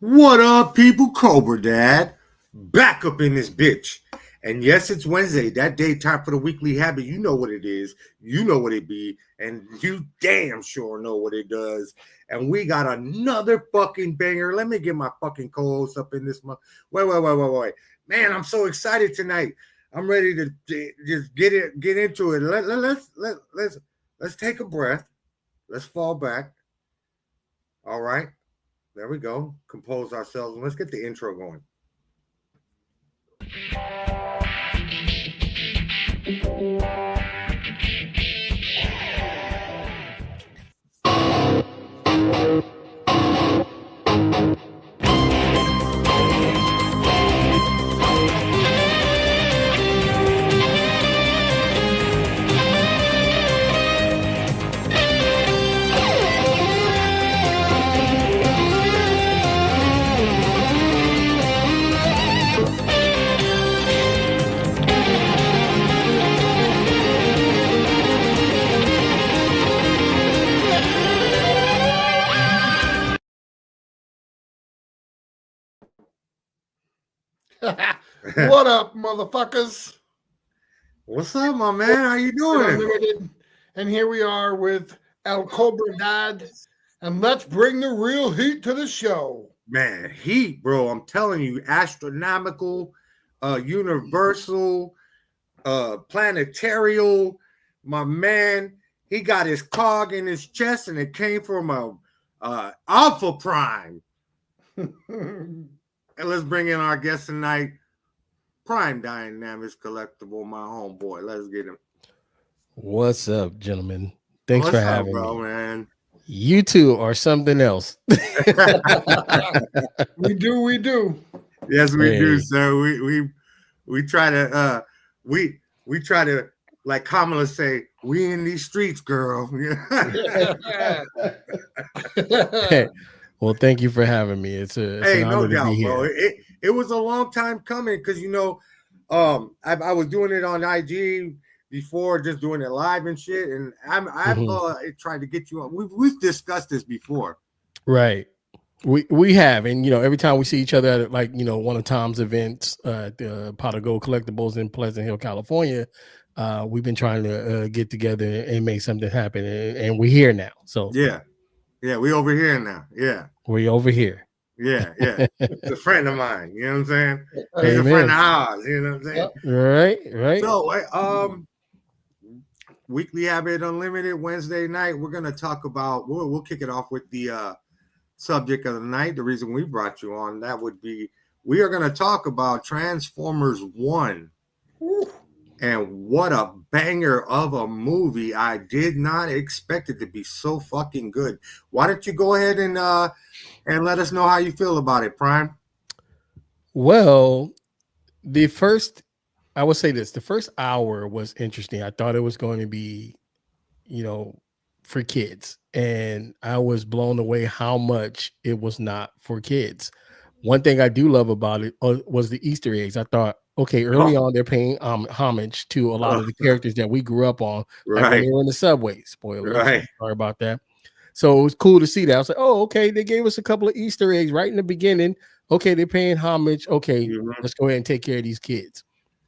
What up, people? Cobra Dad back up in this bitch. And yes, it's Wednesday. That day time for the weekly habit. You know what it is. You know what it be. And you damn sure know what it does. And we got another fucking banger. Let me get my fucking co-host up in this month. Wait. Man, I'm so excited tonight. I'm ready to just get into it. Let's take a breath. Let's fall back. All right. There we go. Compose ourselves. And let's get the intro going. What up, motherfuckers? What's up, my man? How you doing? Unlimited. And here we are with El Cobra Dad. And let's bring the real heat to the show. Man, heat, bro. I'm telling you, astronomical, universal, planetarial. My man, he got his cog in his chest, and it came from a Alpha Prime. And let's bring in our guest tonight, PRIMEDYNAMIXX collectible, my homeboy. Let's get him. What's up, gentlemen? Thanks What's for up, having bro, me. Man. You two are something else. We do. Yes, we do, sir. We try to we try to, like Kamala say, we in these streets, girl. Well, thank you for having me. It's an honor to be here. Bro. It was a long time coming because I was doing it on IG before, just doing it live and shit, and I've tried to get you on. We've discussed this before, right? We have, and every time we see each other at one of Tom's events, the Pot of Gold Collectibles in Pleasant Hill, California, we've been trying to get together and make something happen, and we're here now. So yeah, we over here now. Yeah, we over here. Yeah. It's a friend of mine. You know what I'm saying? He's a friend of ours. You know what I'm saying? Right. So, Weekly Habit Unlimited Wednesday night. We're gonna talk about. We'll kick it off with the subject of the night. The reason we brought you on, that would be, we are gonna talk about Transformers 1. And what a banger of a movie. I did not expect it to be so fucking good. Why don't you go ahead and let us know how you feel about it, Prime? Well, I would say this, the first hour was interesting. I thought it was going to be, for kids. And I was blown away how much it was not for kids. One thing I do love about it was the Easter eggs. I thought, okay, early on, they're paying homage to a lot of the characters that we grew up on, like when they were in the subway. Spoilers. Right. Sorry about that. So it was cool to see that. I was like, oh, okay, they gave us a couple of Easter eggs right in the beginning. Okay, they're paying homage. Okay, let's go ahead and take care of these kids.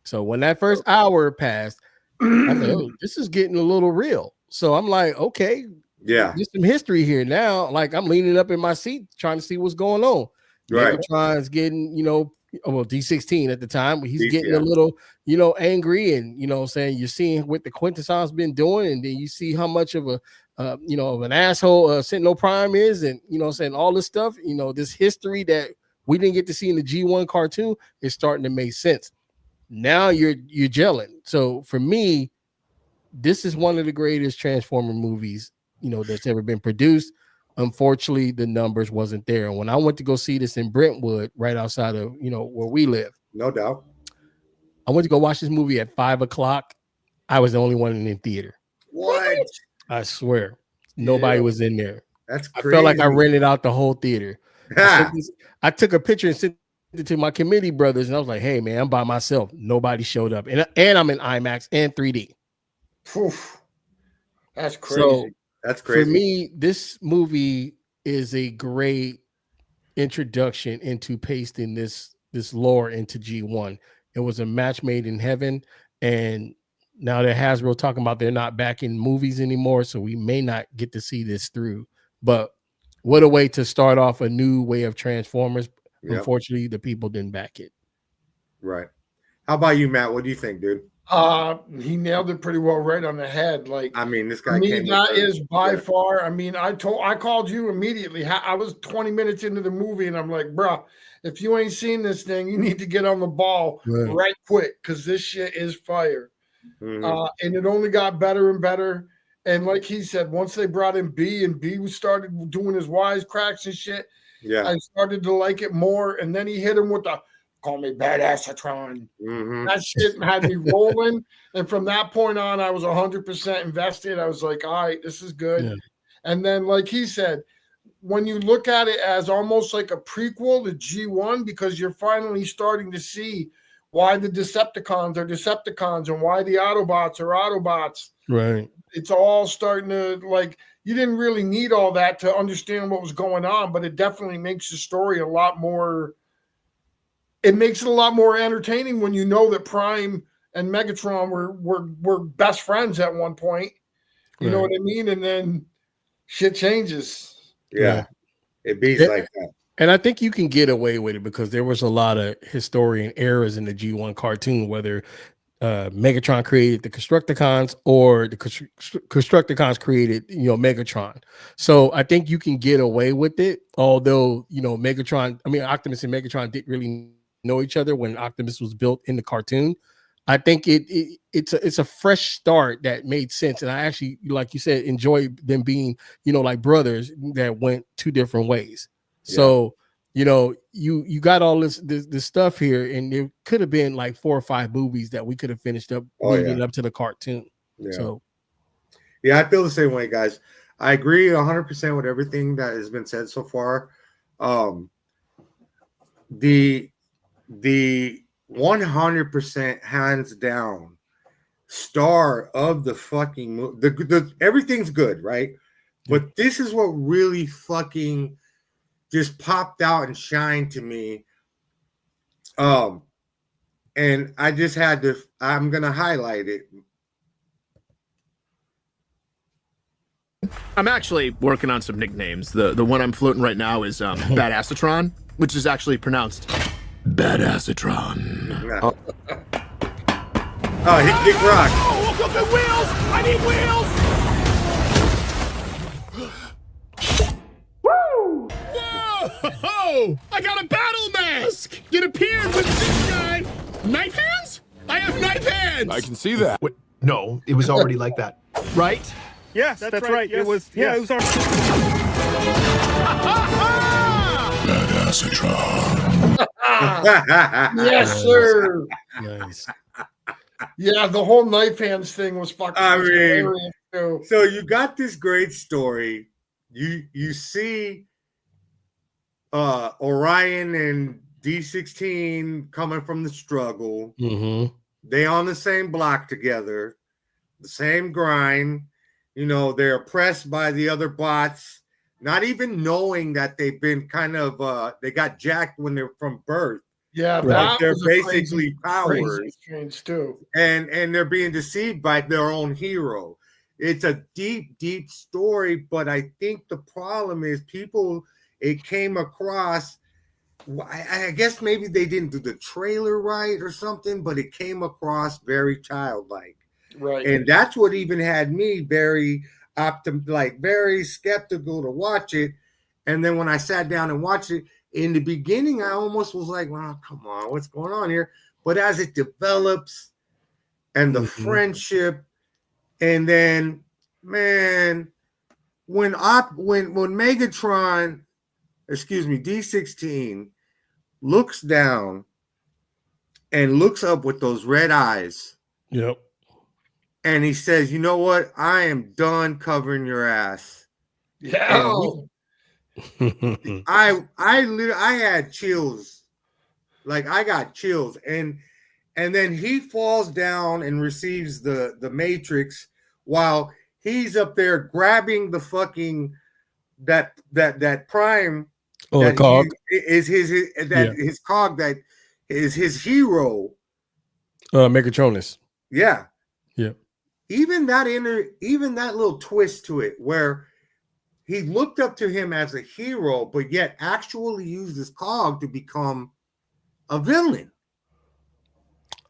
So when that first hour passed, I thought, oh, this is getting a little real. So I'm like, okay, there's some history here now. Like, I'm leaning up in my seat trying to see what's going on. Megatron's getting, D16 at the time, he's getting a little, angry, and saying, you're seeing what the Quintesson's been doing, and then you see how much of of an asshole Sentinel Prime is, and saying all this stuff, this history that we didn't get to see in the G1 cartoon is starting to make sense. Now you're gelling. So for me, this is one of the greatest Transformer movies, that's ever been produced. Unfortunately, the numbers wasn't there. And when I went to go see this in Brentwood, right outside of, where we live. No doubt. I went to go watch this movie at 5:00. I was the only one in the theater. What? I swear. Nobody was in there. That's crazy. I felt like I rented out the whole theater. I took a picture and sent it to my committee brothers, and I was like, hey, man, I'm by myself. Nobody showed up. And I'm in IMAX and 3D. That's crazy. So that's crazy. For me, this movie is a great introduction into pasting this lore into G1. It was a match made in heaven, and now that Hasbro talking about they're not back in movies anymore, so we may not get to see this through. But what a way to start off a new way of Transformers. Yep. Unfortunately, the people didn't back it. Right. How about you, Matt? What do you think, dude? He nailed it pretty well right on the head. Like, I mean, this guy came that is by far. I mean, I called you immediately. I was 20 minutes into the movie, and I'm like, bro, if you ain't seen this thing, you need to get on the ball right quick, because this shit is fire. And it only got better and better. And like he said, once they brought in B and B started doing his wisecracks and shit, I started to like it more. And then he hit him with the "call me Badassatron." That shit had me rolling. And from that point on, I was 100% invested. I was like, all right, this is good. Yeah. And then, like he said, when you look at it as almost like a prequel to G1, because you're finally starting to see why the Decepticons are Decepticons and why the Autobots are Autobots. Right. It's all starting to, like, you didn't really need all that to understand what was going on, but it definitely makes the story a lot more, it makes it a lot more entertaining when you know that Prime and Megatron were best friends at one point. You know what I mean? And then shit changes. Yeah. It be like that. And I think you can get away with it because there was a lot of historian errors in the G1 cartoon, whether Megatron created the Constructicons or the Constructicons created, Megatron. So I think you can get away with it. Although, Optimus and Megatron didn't really know each other when Optimus was built in the cartoon. I think it's a fresh start that made sense. And I actually, like you said, enjoy them being, like brothers that went two different ways. Yeah. So, you got all this stuff here, and it could have been like 4 or 5 movies that we could have finished up leading up to the cartoon. Yeah. So, yeah, I feel the same way, guys. I agree 100% with everything that has been said so far. The 100% hands down star of the fucking movie. Everything's good, right? But this is what really fucking just popped out and shined to me. And I just had to, I'm going to highlight it. I'm actually working on some nicknames. The one I'm floating right now is Badassatron, which is actually pronounced Badassatron. Yeah. Oh, he kicked rock. Oh, look at wheels! I need wheels! Woo! Whoa! I got a battle mask! It appeared with this guy. Knife hands? I have knife hands! I can see that. Wait, no, it was already like that, right? Yes, that's right. Yes. It was. Yeah, it was our. Badassatron. Yes, sir. Nice. Yeah, the whole knife hands thing was fucking hilarious too. So you got this great story. You see Orion and D16 coming from the struggle. They on the same block together, the same grind. They're oppressed by the other bots, not even knowing that they've been kind of they got jacked when they're from birth. Yeah, like they're basically powers too. And they're being deceived by their own hero. It's a deep, deep story, but I think the problem is it came across, I guess maybe they didn't do the trailer right or something, but it came across very childlike. Right. And that's what even had me very very skeptical to watch it. And then when I sat down and watched it, in the beginning, I almost was like, well, come on, what's going on here? But as it develops and the friendship, and then, man, when Megatron, D16 looks down and looks up with those red eyes. Yep. And he says, you know what? I am done covering your ass. Yeah. I had chills. Like, I got chills. And then he falls down and receives the Matrix while he's up there grabbing the fucking that Prime Oh, a that cog. is his cog that is his hero. Megatronus. Yeah. Yeah. Even that little twist to it where he looked up to him as a hero, but yet actually used his cog to become a villain.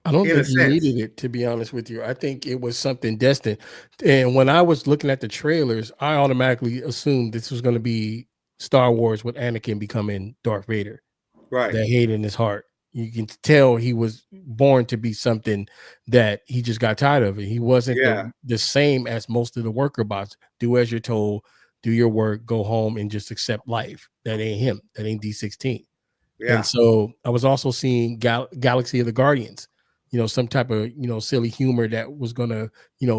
I don't think he needed it, to be honest with you. I think it was something destined. And when I was looking at the trailers, I automatically assumed this was going to be Star Wars with Anakin becoming Darth Vader. Right. That hate in his heart. You can tell he was born to be something that he just got tired of it. He wasn't the same as most of the worker bots. Do as you're told, do your work, go home, and just accept life. That ain't him. That ain't D16. Yeah. And so I was also seeing Galaxy of the Guardians. Some type of, silly humor that was going to,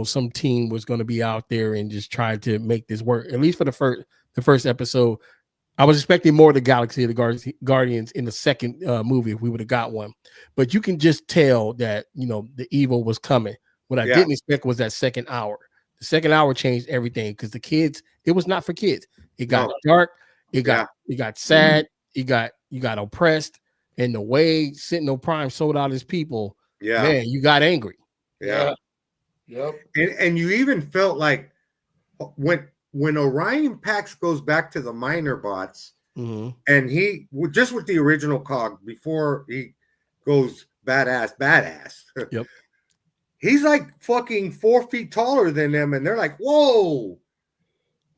some team was going to be out there and just try to make this work. At least for the first episode, I was expecting more of the Galaxy of the Guardians in the second movie if we would have got one. But you can just tell that, the evil was coming. What I didn't expect was that second hour. The second hour changed everything because the kids, it was not for kids. It got dark. It got sad. You got oppressed. And the way Sentinel Prime sold out his people, man, you got angry. Yeah. Yep. And you even felt like when Orion Pax goes back to the minor bots, and he just with the original cog before he goes badass. Yep. He's like fucking 4 feet taller than them, and they're like, whoa,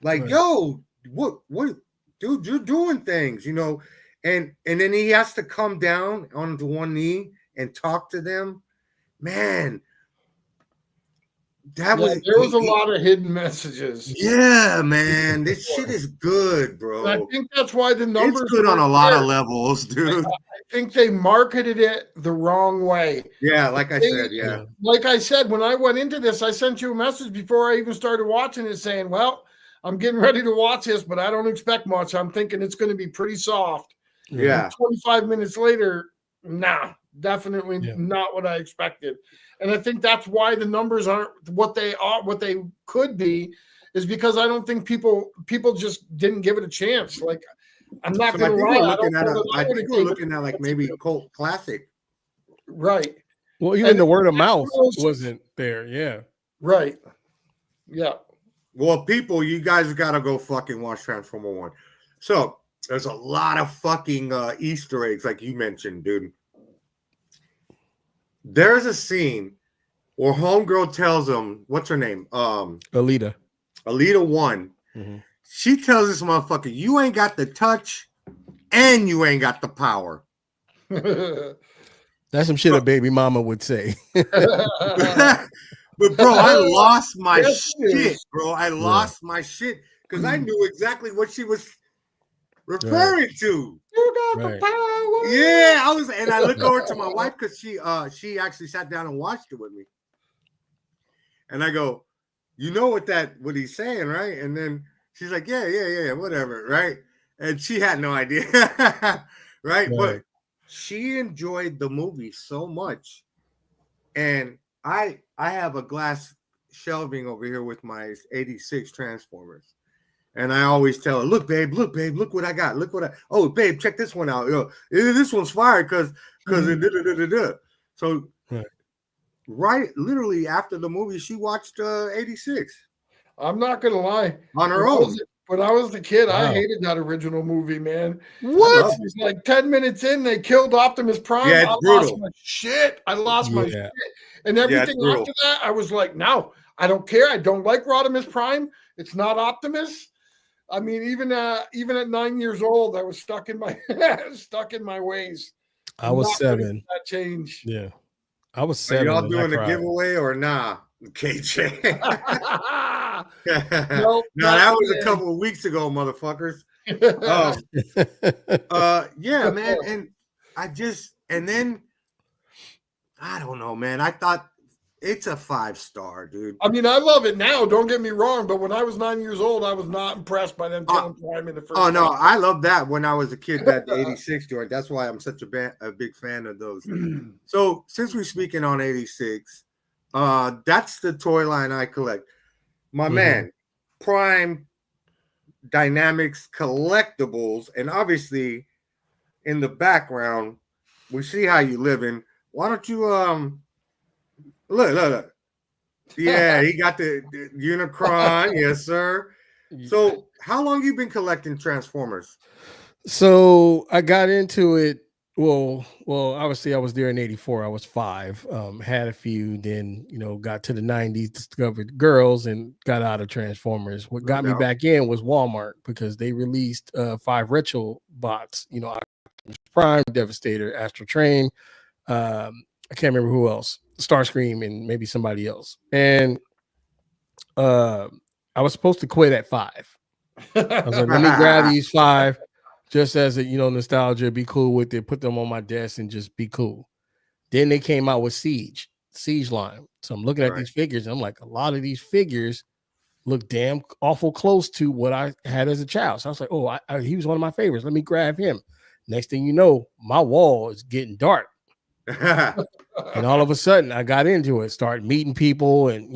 like, yo, what, dude, you're doing things, and then he has to come down onto one knee and talk to them. Man, there was a lot of hidden messages. Yeah, man, this shit is good, bro. And I think that's why the numbers. It's good on a lot of levels, dude. I think they marketed it the wrong way. Yeah, like I said, yeah. Like I said, when I went into this, I sent you a message before I even started watching it saying, well, I'm getting ready to watch this, but I don't expect much. I'm thinking it's going to be pretty soft. Yeah. And 25 minutes later, nah, definitely not what I expected. And I think that's why the numbers aren't what they are, what they could be, is because I don't think people just didn't give it a chance. Like, I'm not going to lie. I think we're looking at like maybe cult classic. Right. Well, even the word of mouth wasn't there. Yeah. Right. Yeah. Well, people, you guys got to go fucking watch Transformer 1. So there's a lot of fucking Easter eggs, like you mentioned, dude. There's a scene where Homegirl tells him, what's her name? Alita 1. She tells this motherfucker, you ain't got the touch and you ain't got the power. That's some shit a baby mama would say. But bro, I lost my shit, bro. I lost my shit because I knew exactly what she was referring to. You got the power. Yeah, I look over to my wife because she actually sat down and watched it with me. And I go, you know what he's saying, right? And then she's like, yeah, whatever, right? And she had no idea, right? But she enjoyed the movie so much. And I have a glass shelving over here with my 86 Transformers. And I always tell her, look, babe, look what I got. Oh, babe, check this one out. This one's fire because So right, literally after the movie, she watched 86. I'm not gonna lie. On her own. When I was the kid, I hated that original movie, man. What? It was like 10 minutes in, they killed Optimus Prime. Yeah, I lost my shit. And everything after that, I was like, no, I don't care. I don't like Rodimus Prime. It's not Optimus. I mean, even at 9 years old, I was stuck in my ways. I was 7. That change. Yeah, I was 7. Are y'all doing a giveaway or nah, KJ? Nope, no, that was a couple of weeks ago, motherfuckers. Yeah, man, and then I don't know, man. I thought it's a 5-star, dude. I mean, I love it now. Don't get me wrong, but when I was 9 years old, I was not impressed by them killing Prime in the first. Oh no, I love that when I was a kid. That 86 joint. That's why I'm such a big fan of those. So since we're speaking on 86, that's the toy line I collect. My man, Prime, Dynamics collectibles, and obviously in the background we see how you living. Why don't you look. Yeah, he got the Unicron. Yes, sir. So how long you been collecting Transformers? So I got into it. Well, obviously I was there in '84. I was 5. Had a few, then got to the '90s, discovered girls, and got out of Transformers. What got me back in was Walmart, because they released 5 retro bots. Optimus Prime, Devastator, Astral Train. I can't remember who else. Starscream and maybe somebody else. And I was supposed to quit at 5. I was like, let me grab these 5. Just as a nostalgia, be cool with it, put them on my desk and just be cool. Then they came out with Siege line. So I'm looking at these figures, and I'm like, a lot of these figures look damn awful close to what I had as a child. So I was like, oh, he was one of my favorites. Let me grab him. Next thing you know, my wall is getting dark. And all of a sudden I got into it, started meeting people, and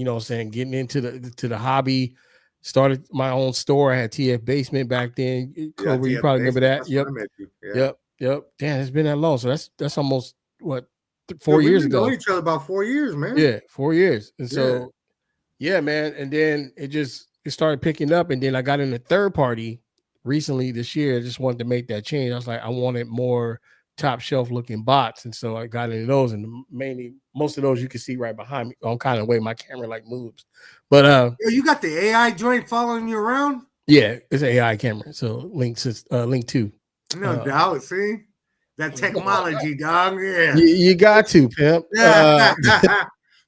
getting into the hobby. Started my own store. I had TF Basement back then. Cobra, you probably remember that. Yep. Damn, it's been that long. So that's almost what 4 years ago. We know each other about 4 years, man. Yeah, 4 years. And so yeah, man. And then it started picking up. And then I got into third party recently this year. I just wanted to make that change. I was like, I wanted more top shelf looking bots, and so I got into those, and mainly most of those you can see right behind me on kind of the way my camera moves. But you got the AI joint following you around? Yeah, it's an AI camera. So Link 2. No doubt. See that technology, dog. Yeah, you got to, pimp.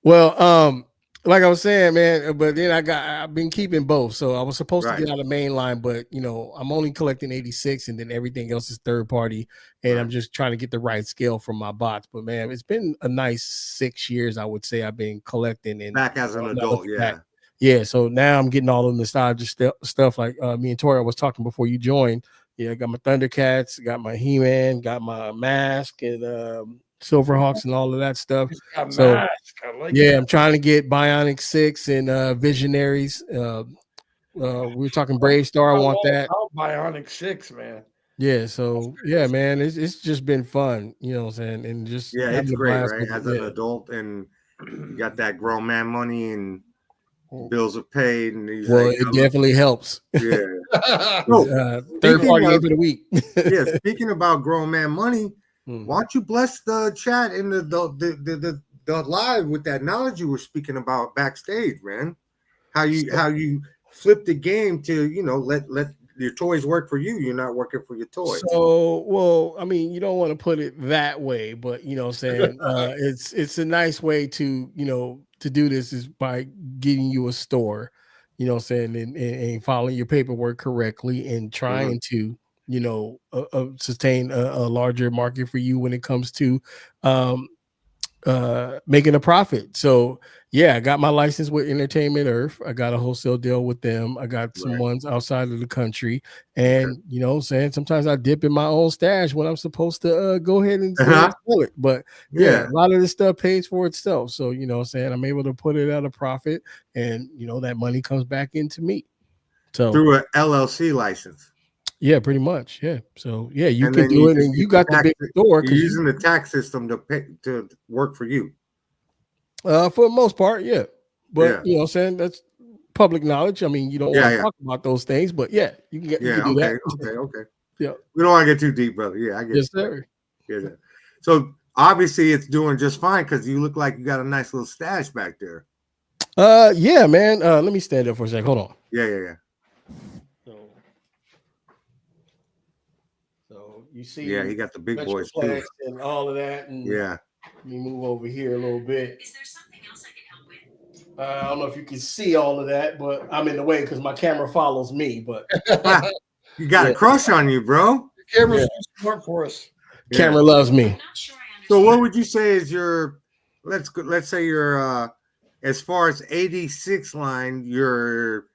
Well, like I was saying, man, but then I've been keeping both. So I was supposed to get out of mainline, but I'm only collecting 86, and then everything else is third party. And I'm just trying to get the right scale from my bots. But man, it's been a nice 6 years, I would say, I've been collecting. And back as an adult, yeah. So now I'm getting all the nostalgia stuff. Like me and Tori was talking before you joined. Yeah, I got my Thundercats, got my He-Man, got my mask, and Silverhawks and all of that stuff. So I'm trying to get Bionic 6 and Visionaries. We were talking Brave Star. I want that. Bionic 6, man. Yeah, so yeah, man, it's just been fun, what I'm saying, and just it's great, right? As an adult, and you got that grown man money, and bills are paid, and it definitely helps. Yeah. Third party over the week. Yeah, speaking about grown man money. Why don't you bless the chat in the live with that knowledge you were speaking about backstage, man? How you flip the game to let your toys work for you. You're not working for your toys. So, well, I mean, you don't want to put it that way, but saying it's a nice way to to do this is by getting you a store, saying, and following your paperwork correctly and trying to sustain a larger market for you when it comes to making a profit. So yeah, I got my license with Entertainment Earth. I got a wholesale deal with them. I got some ones outside of the country, and saying sometimes I dip in my own stash when I'm supposed to go ahead and sell it. But yeah, a lot of this stuff pays for itself. So saying I'm able to put it at a profit, and that money comes back into me. So through an LLC license. Yeah, pretty much. Yeah. So yeah, you can do it, and you got the big store. You're using the tax system to work for you. For the most part, yeah. But I'm saying that's public knowledge. I mean, you don't want to talk about those things, but yeah, you can get. You can do that. Okay. Yeah. We don't want to get too deep, brother. Yeah, I get. Yes, sir. Yeah. So obviously, it's doing just fine because you look like you got a nice little stash back there. Yeah, man. Let me stand up for a second. Hold on. Yeah. You see, he got the big boys too, and all of that. And let me move over here a little bit. Is there something else I can help with? I don't know if you can see all of that, but I'm in the way because my camera follows me. But you got a crush on you, bro. The camera's too smart for us. Camera loves me. So, what would you say is your? Let's say your as far as 86 line, your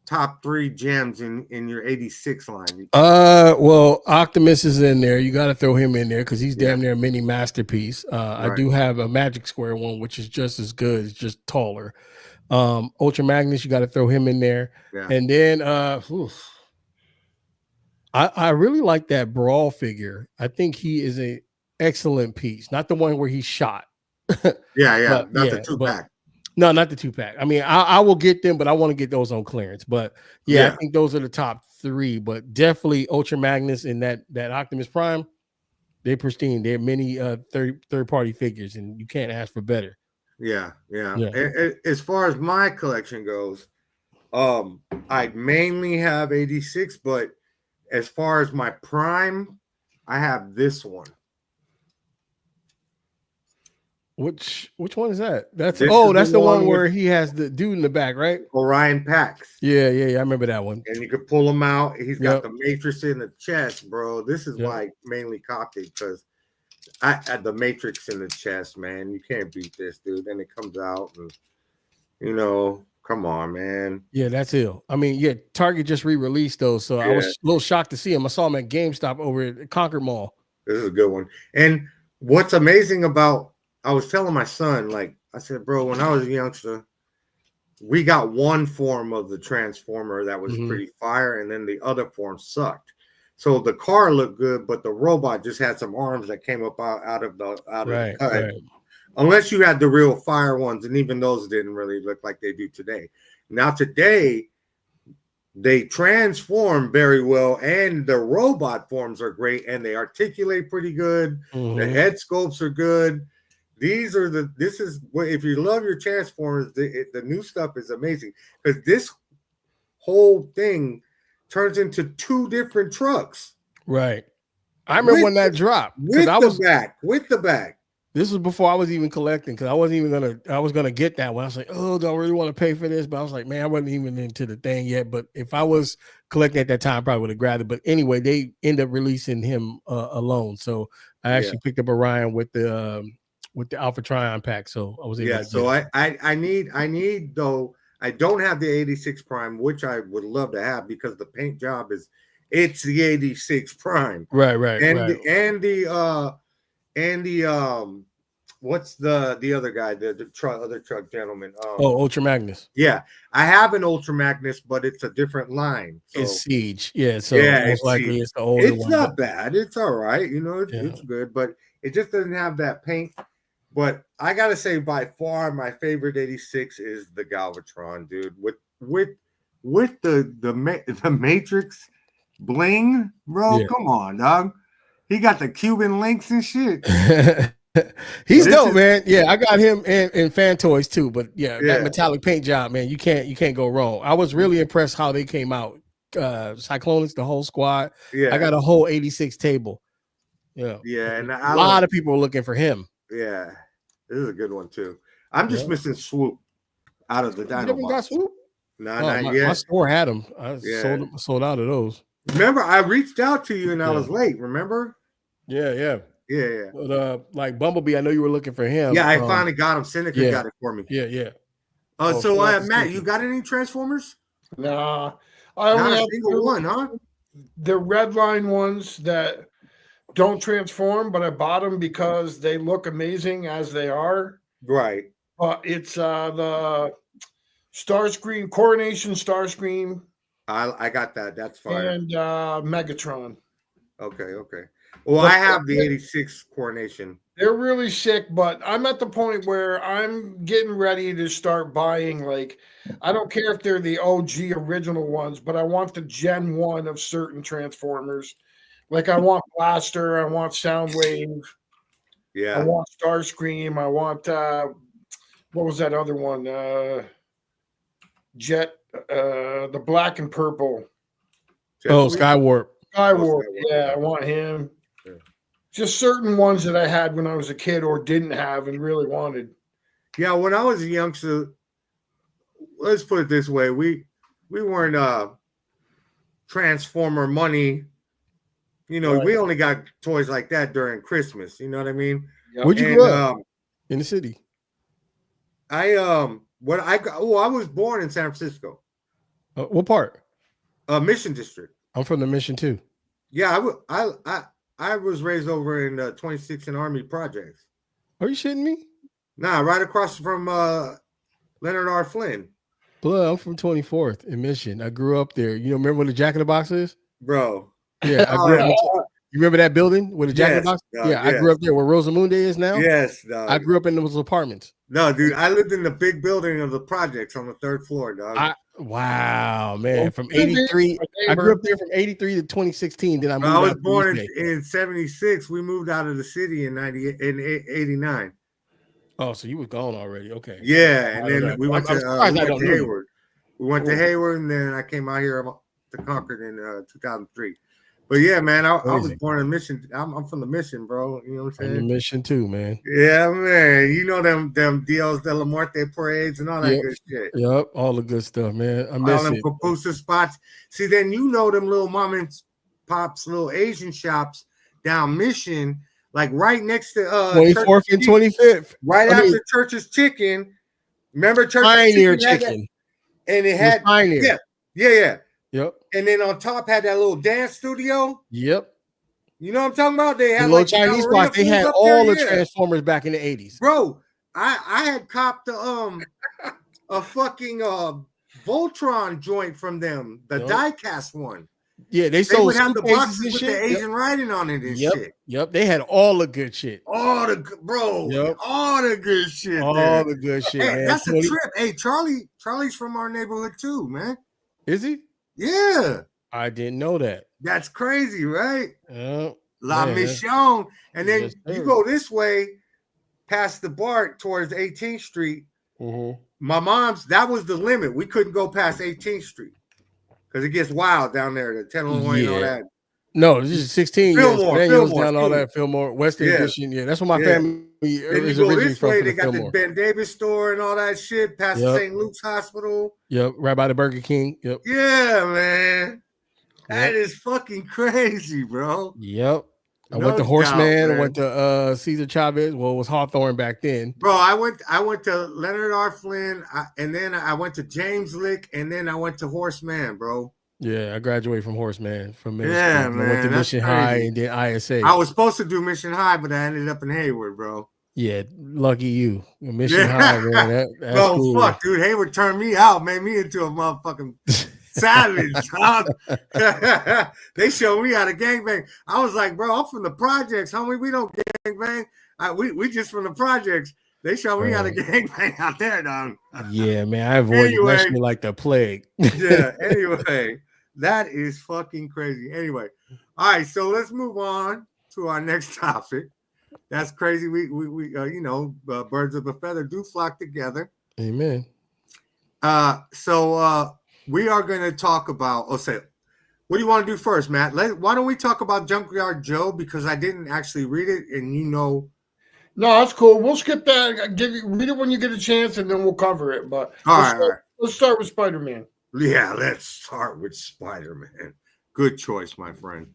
top 3 gems in your 86 line? Well, Optimus is in there. You got to throw him in there because he's damn near a mini masterpiece. I do have a Magic Square one, which is just as good. It's just taller. Ultra Magnus, you got to throw him in there. And then I really like that Brawl figure. I think he is a excellent piece. Not the one where he shot. Yeah, But not the yeah, 2-pack. no, not the 2-pack. I mean, I will get them, but I want to get those on clearance. But yeah, I think those are the top 3. But definitely Ultra Magnus and that Optimus Prime, they're pristine. They're many third party figures, and you can't ask for better. Yeah. As far as my collection goes, I mainly have 86, but as far as my Prime, I have this one. Which one is that? That's This that's the one where with he has the dude in the back, right? Orion Pax. Yeah. I remember that one. And you can pull him out. He's got the Matrix in the chest, bro. This is why I mainly copied, because I had the Matrix in the chest, man. You can't beat this, dude. Then it comes out, and come on, man. Yeah, that's ill. I mean, Target just re-released those, so I was a little shocked to see him. I saw him at GameStop over at Concord Mall. This is a good one. And what's amazing about, I was telling my son, like, I said, bro, when I was a youngster, we got one form of the Transformer that was pretty fire, and then the other form sucked. So the car looked good, but the robot just had some arms that came up out of the cut. Right. Unless you had the real fire ones, and even those didn't really look like they do today. Now today, they transform very well, and the robot forms are great, and they articulate pretty good. The head sculpts are good. This is what, if you love your Transformers, the new stuff is amazing, because this whole thing turns into 2 different trucks. Right. I remember when that dropped. With the back. This was before I was even collecting, because I was gonna get that one. I was like, oh, do I really want to pay for this? But I was like, man, I wasn't even into the thing yet. But if I was collecting at that time, I probably would have grabbed it. But anyway, they end up releasing him alone. So I actually picked up Orion with the Alpha Trion pack. So I was able to so I need though. I don't have the 86 Prime, which I would love to have, because the paint job it's the 86 Prime. Right. And the what's the other guy, the other truck gentleman? Ultra Magnus. Yeah, I have an Ultra Magnus, but it's a different line. So. It's Siege. Yeah, so most likely it's the older one. It's not bad. It's all right. It's good, but it just doesn't have that paint. But I gotta say, by far, my favorite 86 is the Galvatron, dude. With the Matrix bling, bro. Yeah. Come on, dog. He got the Cuban links and shit. He's dope, man. Yeah, I got him in fan toys too. But that metallic paint job, man, you can't go wrong. I was really impressed how they came out. Cyclonus, the whole squad. Yeah, I got a whole 86 table. Yeah, and a lot of people were looking for him. Yeah, this is a good one too. I'm just missing Swoop out of the Dino box. Got Swoop? No, not yet. My store had them. I sold out of those. Remember, I reached out to you and I was late. Remember? Yeah. But like Bumblebee, I know you were looking for him. Yeah, I finally got him. Seneca got it for me. Yeah. So Matt, you got any Transformers? Nah, I only have a single one, huh? The red line ones that don't transform, but I bought them because they look amazing as they are. Right. It's the Starscream, Coronation Starscream. I got that. That's fine. And Megatron. Okay. Well, I have the 86 Coronation. They're really sick, but I'm at the point where I'm getting ready to start buying, like, I don't care if they're the OG original ones, but I want the Gen 1 of certain Transformers. Like, I want Blaster, I want Soundwave. Yeah. I want Starscream. I want, what was that other one? Jet, the black and purple. Skywarp. Skywarp. Yeah, I want him. Yeah. Just certain ones that I had when I was a kid or didn't have and really wanted. Yeah, when I was a youngster, let's put it this way, we weren't Transformer money. Right. We only got toys like that during Christmas. You know what I mean? Yep. Where'd you grow up? In the city. I was born in San Francisco. What part? Mission District. I'm from the Mission too. Yeah, I was raised over in 26 and Army Projects. Are you shitting me? Nah, right across from Leonard R. Flynn. Blood, I'm from 24th in Mission. I grew up there. Remember what the Jack in the Box is? Bro, Yeah, I grew up. You remember that building with the Jack Box? Dog, Yeah, I grew up there where Rosamunde is now. Yes, dog. I grew up in those apartments. No, dude, I lived in the big building of the projects on the 3rd floor, dog. Wow, man. From 83, I grew up there from 83 to 2016. Then I moved I was out born in 76. We moved out of the city in 89. Oh, so you was gone already. Okay. Yeah, and then we went to Hayward. We went to Hayward, and then I came out here to Concord in 2003. But yeah, man, I was born in Mission. I'm from the Mission, bro. You know what I'm saying? I'm the Mission too, man. Yeah, man. You know them Dios de la Muerte parades and all that good shit. Yep, all the good stuff, man. I miss all them pupusa spots. See, then you know them little mom and pops, little Asian shops down Mission, like right next to 24th and 25th, right after Church's Chicken. Remember Church's Pioneer Chicken? And it had Pioneer. Yeah. Yep. And then on top had that little dance studio. Yep. You know what I'm talking about? They had the little Chinese spots. They had all the Transformers back in the 80s. Bro, I had copped a fucking Voltron joint from them, the die-cast one. Yeah, they would have the boxes with the Asian writing on it and shit. Yep, they had all the good shit. All the good shit. All the good shit. Hey, man. That's a trip. Hey, Charlie's from our neighborhood too, man. Is he? Yeah. I didn't know that. That's crazy, right? La man. Mission. And then you go this way past the BART towards 18th Street. Mm-hmm. My mom's, that was the limit. We couldn't go past 18th Street because it gets wild down there, the 1001 and all that. No, this is 16 Fillmore, years. Down all that Fillmore, West Edition. Yeah, that's what my family is originally from. They got the Ben Davis store and all that shit past St. Luke's Hospital. Yep, right by the Burger King. Yep. Yeah, man. That is fucking crazy, bro. Yep. I went to Horseman. I went to Cesar Chavez. Well, it was Hawthorne back then. Bro, I went to Leonard R. Flynn, and then I went to James Lick, and then I went to Horseman, bro. Yeah, I graduated from Horseman from middle school. Man. I went to Mission High and then ISA. I was supposed to do Mission High, but I ended up in Hayward, bro. Yeah, lucky you. Mission High, man. That's bro, cool. Fuck, dude. Hayward turned me out, made me into a motherfucking savage. They showed me how to gangbang. I was like, bro, I'm from the projects, homie. We don't gangbang. We just from the projects. They showed me how to gangbang out there, dog. Yeah, man. I avoided that shit like the plague. Yeah, anyway. That is fucking crazy. Anyway, all right, so let's move on to our next topic. That's crazy. We birds of a feather do flock together. Amen. So we are going to talk about. What do you want to do first, Matt? Why don't we talk about Junkyard Joe, because I didn't actually read it, and No, that's cool. We'll skip that. Read it when you get a chance, and then we'll cover it. But all right. Let's start with Spider-Man. Yeah, let's start with Spider-Man. Good choice, my friend.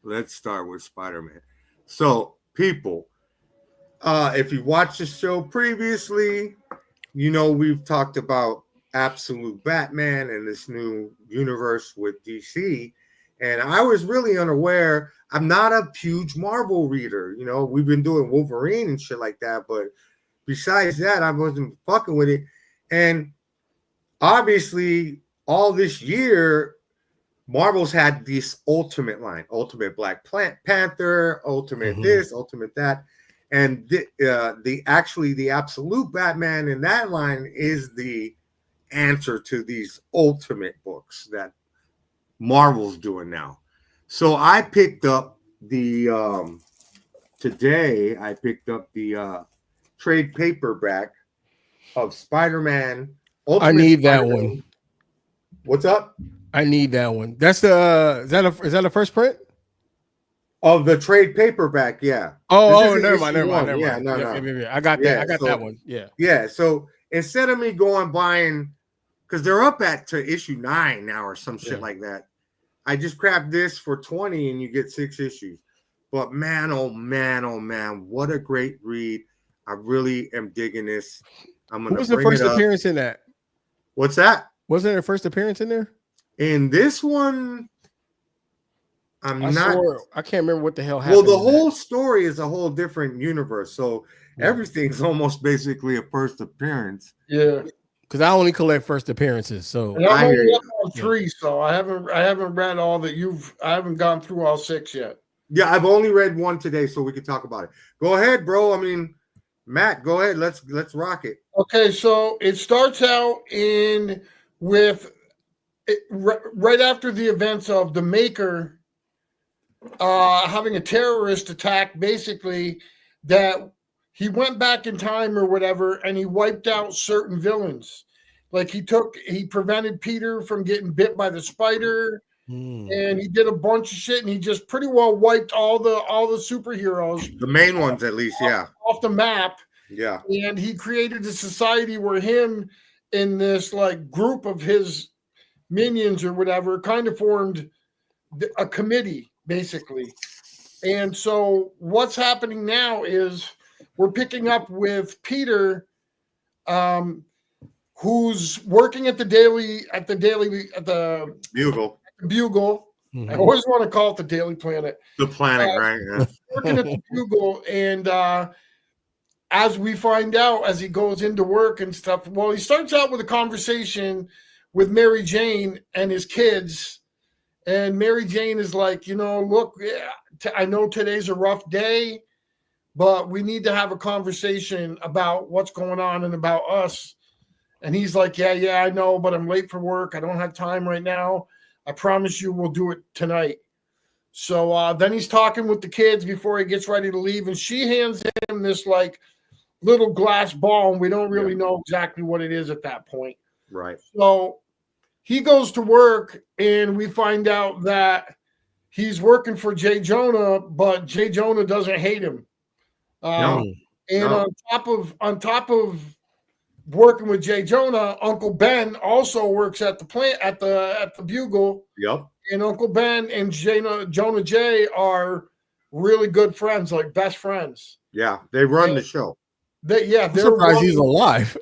Let's start with Spider-Man. So, people, if you watched the show previously, you know we've talked about Absolute Batman and this new universe with DC. And I was really unaware. I'm not a huge Marvel reader. You know, we've been doing Wolverine and shit like that. But besides that, I wasn't fucking with it. And obviously, all this year, Marvel's had this ultimate line, Ultimate Black Panther, Ultimate this, Ultimate that. And the Absolute Batman in that line is the answer to these ultimate books that Marvel's doing now. So I picked up the today I picked up the trade paperback of Spider-Man. Ultimate I need Spider-Man. that one. What's up? I need that one. That's the is that a first print? Of the trade paperback, yeah. Never mind. Yeah, no. I got that. I got that one. Yeah. Yeah. So instead of me going buying, because they're up to issue 9 now or some shit like that, I just grabbed this for $20 and you get 6 issues. But man, oh man, what a great read! I really am digging this. I'm gonna. Who was the first appearance in that? What's that? Wasn't there a first appearance in there? In this one, I can't remember what the hell happened. Well, the whole story is a whole different universe, so everything's almost basically a first appearance. Yeah. because I only collect first appearances. So And I'm I hear only you. up on 3, so I haven't read all that I haven't gone through all 6 yet. Yeah, I've only read 1 today, so we can talk about it. Go ahead, bro. I mean, Matt, go ahead. Let's rock it. Okay, so it starts out with right after the events of the Maker having a terrorist attack, basically, that he went back in time or whatever, and he wiped out certain villains. Like he prevented Peter from getting bit by the spider, and he did a bunch of shit, and he just pretty well wiped all the superheroes, The main ones, at least, yeah, off the map. yeah. And he created a society where him and this like group of his minions or whatever kind of formed a committee, basically. And so what's happening now is we're picking up with Peter, who's working at the Bugle. Bugle. I always want to call it the Daily Planet. The Planet, right? Yeah. Working at the Bugle, and as we find out as he goes into work and stuff, well, he starts out with a conversation with Mary Jane and his kids. And Mary Jane is like, look, I know today's a rough day, but we need to have a conversation about what's going on and about us. And he's like, yeah, I know, but I'm late for work. I don't have time right now. I promise you we'll do it tonight. So then he's talking with the kids before he gets ready to leave. And she hands him this like little glass ball. And we don't really know exactly what it is at that point. Right. So he goes to work, and we find out that he's working for J. Jonah, but J. Jonah doesn't hate him. On top of working with J. Jonah, Uncle Ben also works at the plant at the Bugle. Yep. And Uncle Ben and Jonah J are really good friends, like best friends. Yeah, they run the show. I'm surprised he's alive.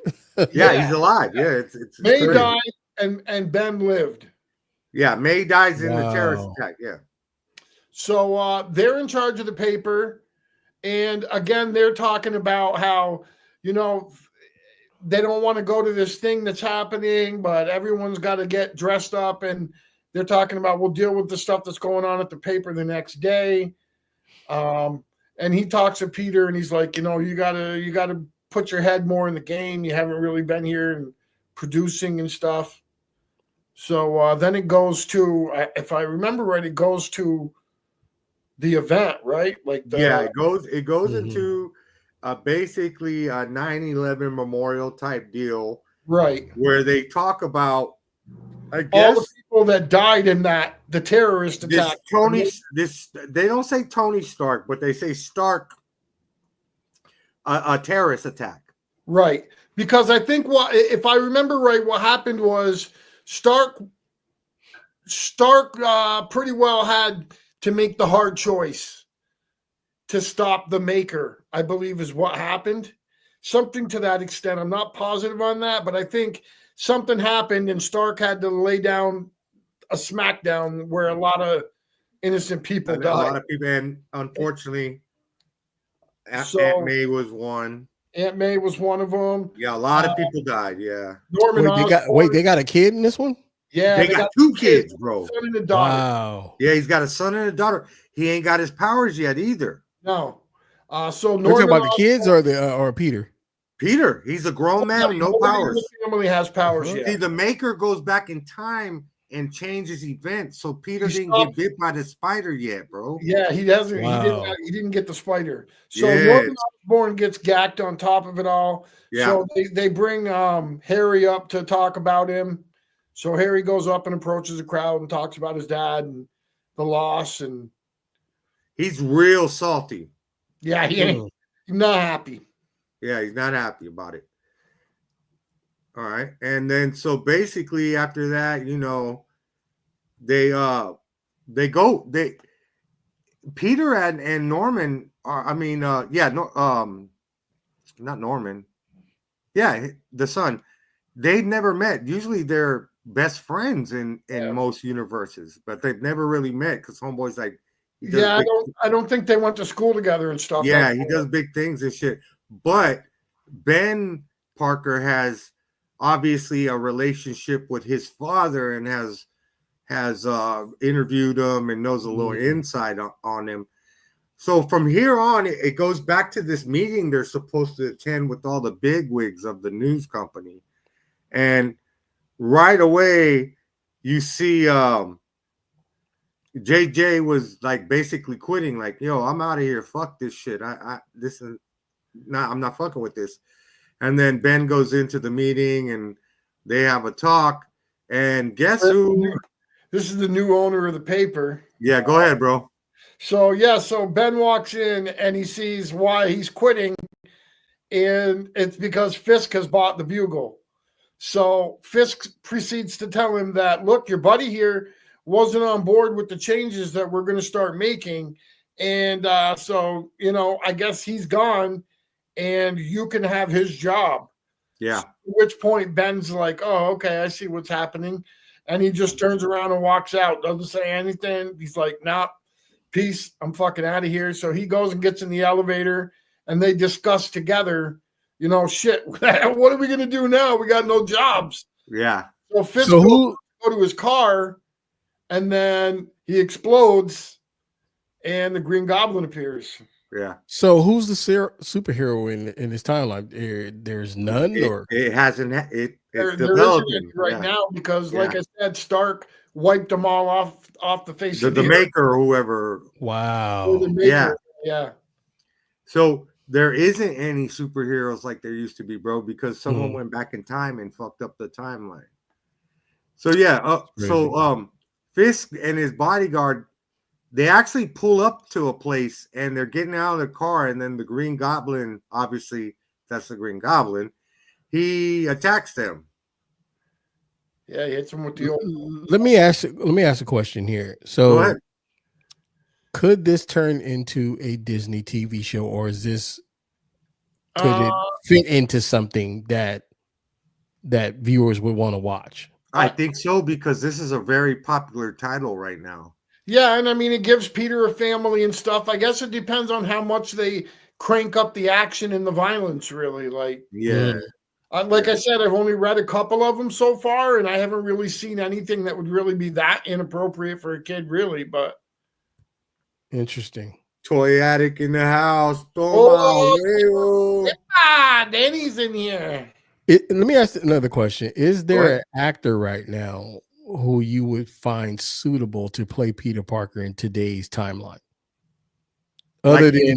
Yeah, he's alive. Yeah, it's May crazy. died and Ben lived. Yeah, May dies in the terrorist attack. Yeah. So they're in charge of the paper. And again, they're talking about how, they don't want to go to this thing that's happening, but everyone's got to get dressed up. And they're talking about, we'll deal with the stuff that's going on at the paper the next day. And he talks to Peter, and he's like, you gotta put your head more in the game. You haven't really been here and producing and stuff. So then it goes to, if I remember right, it goes to the event, right? Like it goes into basically a 9/11 memorial type deal, right? Where they talk about, I guess, all the people that died in the terrorist attack. They don't say Tony Stark, but they say Stark, a terrorist attack, right? Because I think if I remember right, what happened was Stark pretty well had to make the hard choice to stop the Maker, I believe is what happened. Something to that extent. I'm not positive on that, but I think something happened and Stark had to lay down a smackdown where a lot of innocent people died. A lot of people, and unfortunately, Aunt May was one. Aunt May was one of them. Yeah, a lot of people died. Yeah. Norman they got a kid in this one? Yeah, they got 2 kids, bro. Son and a daughter. Wow. Yeah, he's got a son and a daughter. He ain't got his powers yet either. No. So Norman, talking about the kids or Peter? Peter, he's a grown man with no powers. The family has powers yet. See, the Maker goes back in time and changes events. So Peter didn't get bit by the spider yet, bro. Yeah, he doesn't. Wow. He didn't get the spider. So Norman Osborn gets gacked on top of it all. Yeah. So they bring Harry up to talk about him. So Harry goes up and approaches the crowd and talks about his dad and the loss, and he's real salty. Yeah, he's not happy. Yeah, he's not happy about it. All right. And then so basically after that, Peter and Norman are, not Norman. Yeah, the son. They've never met. Usually they're best friends in most universes, but they've never really met because homeboy's like, I don't think they went to school together and stuff. Yeah, he does big things and shit. But Ben Parker has obviously a relationship with his father and has interviewed him and knows a little insight on him. So from here on, it goes back to this meeting they're supposed to attend with all the bigwigs of the news company. And right away, you see JJ was like basically quitting, like, yo, I'm out of here. Fuck this shit. I'm not fucking with this. And then Ben goes into the meeting and they have a talk. And guess who? This is the new owner of the paper. Yeah, go ahead, bro. So Ben walks in and he sees why he's quitting, and it's because Fisk has bought the Bugle. So Fisk proceeds to tell him that, look, your buddy here wasn't on board with the changes that we're going to start making, and so I guess he's gone, and you can have his job. Yeah. At which point Ben's like, oh, okay, I see what's happening, and he just turns around and walks out, doesn't say anything. He's like, nah. Peace, I'm fucking out of here. So he goes and gets in the elevator and they discuss together, shit, what are we going to do now? We got no jobs. Yeah. So Fisk goes to his car and then he explodes and the Green Goblin appears. Yeah. So who's the superhero in this timeline? There's none, or it hasn't. It's there developing right now because, like I said, Stark wiped them all off the face of the maker or whoever. Wow. Yeah. So there isn't any superheroes like there used to be, bro, because someone went back in time and fucked up the timeline. So yeah, Fisk and his bodyguard, they actually pull up to a place and they're getting out of the car, and then the Green Goblin, obviously that's the Green Goblin, he attacks them. Yeah, he hits him with the old. Let me ask a question here. So could this turn into a Disney TV show, or is this could it fit into something that viewers would want to watch? I think so, because this is a very popular title right now. Yeah, and I mean, it gives Peter a family and stuff. I guess it depends on how much they crank up the action and the violence, really. Like, like I said, I've only read a couple of them so far, and I haven't really seen anything that would really be that inappropriate for a kid, really. But interesting. Toy Addict in the house. Danny's in here. Let me ask another question. Is there an actor right now who you would find suitable to play Peter Parker in today's timeline? Other than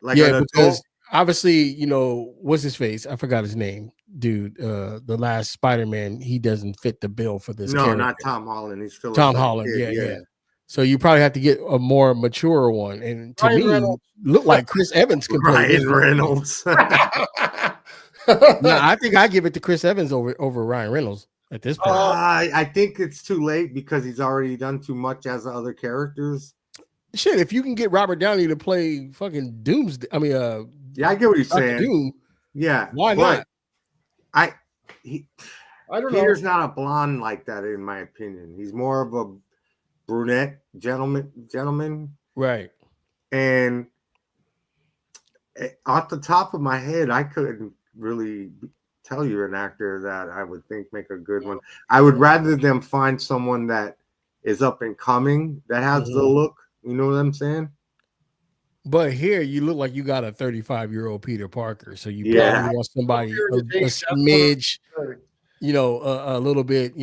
because obviously, what's his face? I forgot his name, dude. The last Spider-Man, he doesn't fit the bill for this. No, not Tom Holland. He's still Tom Holland. Yeah. So you probably have to get a more mature one. And to me, look like Chris Evans can play Ryan Reynolds. No, I think I give it to Chris Evans over Ryan Reynolds at this point. I think it's too late because he's already done too much as the other characters. Shit, if you can get Robert Downey to play fucking Doomsday, I get what you're saying. Doom, why not? I don't know. Peter's not a blonde like that, in my opinion. He's more of a brunette gentleman. Right. And off the top of my head, I couldn't really tell you an actor that I would think make a good one. I would rather them find someone that is up and coming, that has the look. You know what I'm saying? But here you look like you got a 35-year-old Peter Parker, so you probably want somebody a smidge, a little bit,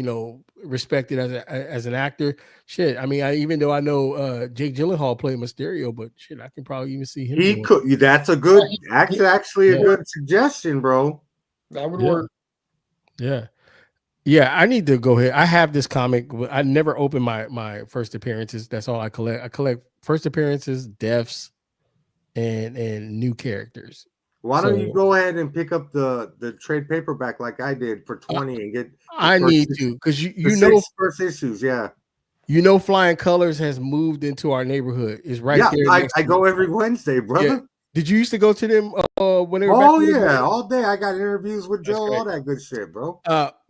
respected as an actor. Shit, I mean, even though I know Jake Gyllenhaal played Mysterio, but shit, I can probably even see him. He could. That's a good, actually a good suggestion, bro. That would work. Yeah, I need to go ahead. I have this comic. I never open my first appearances. That's all I collect. I collect first appearances, deaths, and new characters. Why don't you go ahead and pick up the trade paperback like I did for 20 and get? I need to, because you know first issues, Flying Colors has moved into our neighborhood. Is right there. I go every Wednesday, brother. Yeah. Did you used to go to them when they were all day. I got interviews with Joe, all that good shit, bro.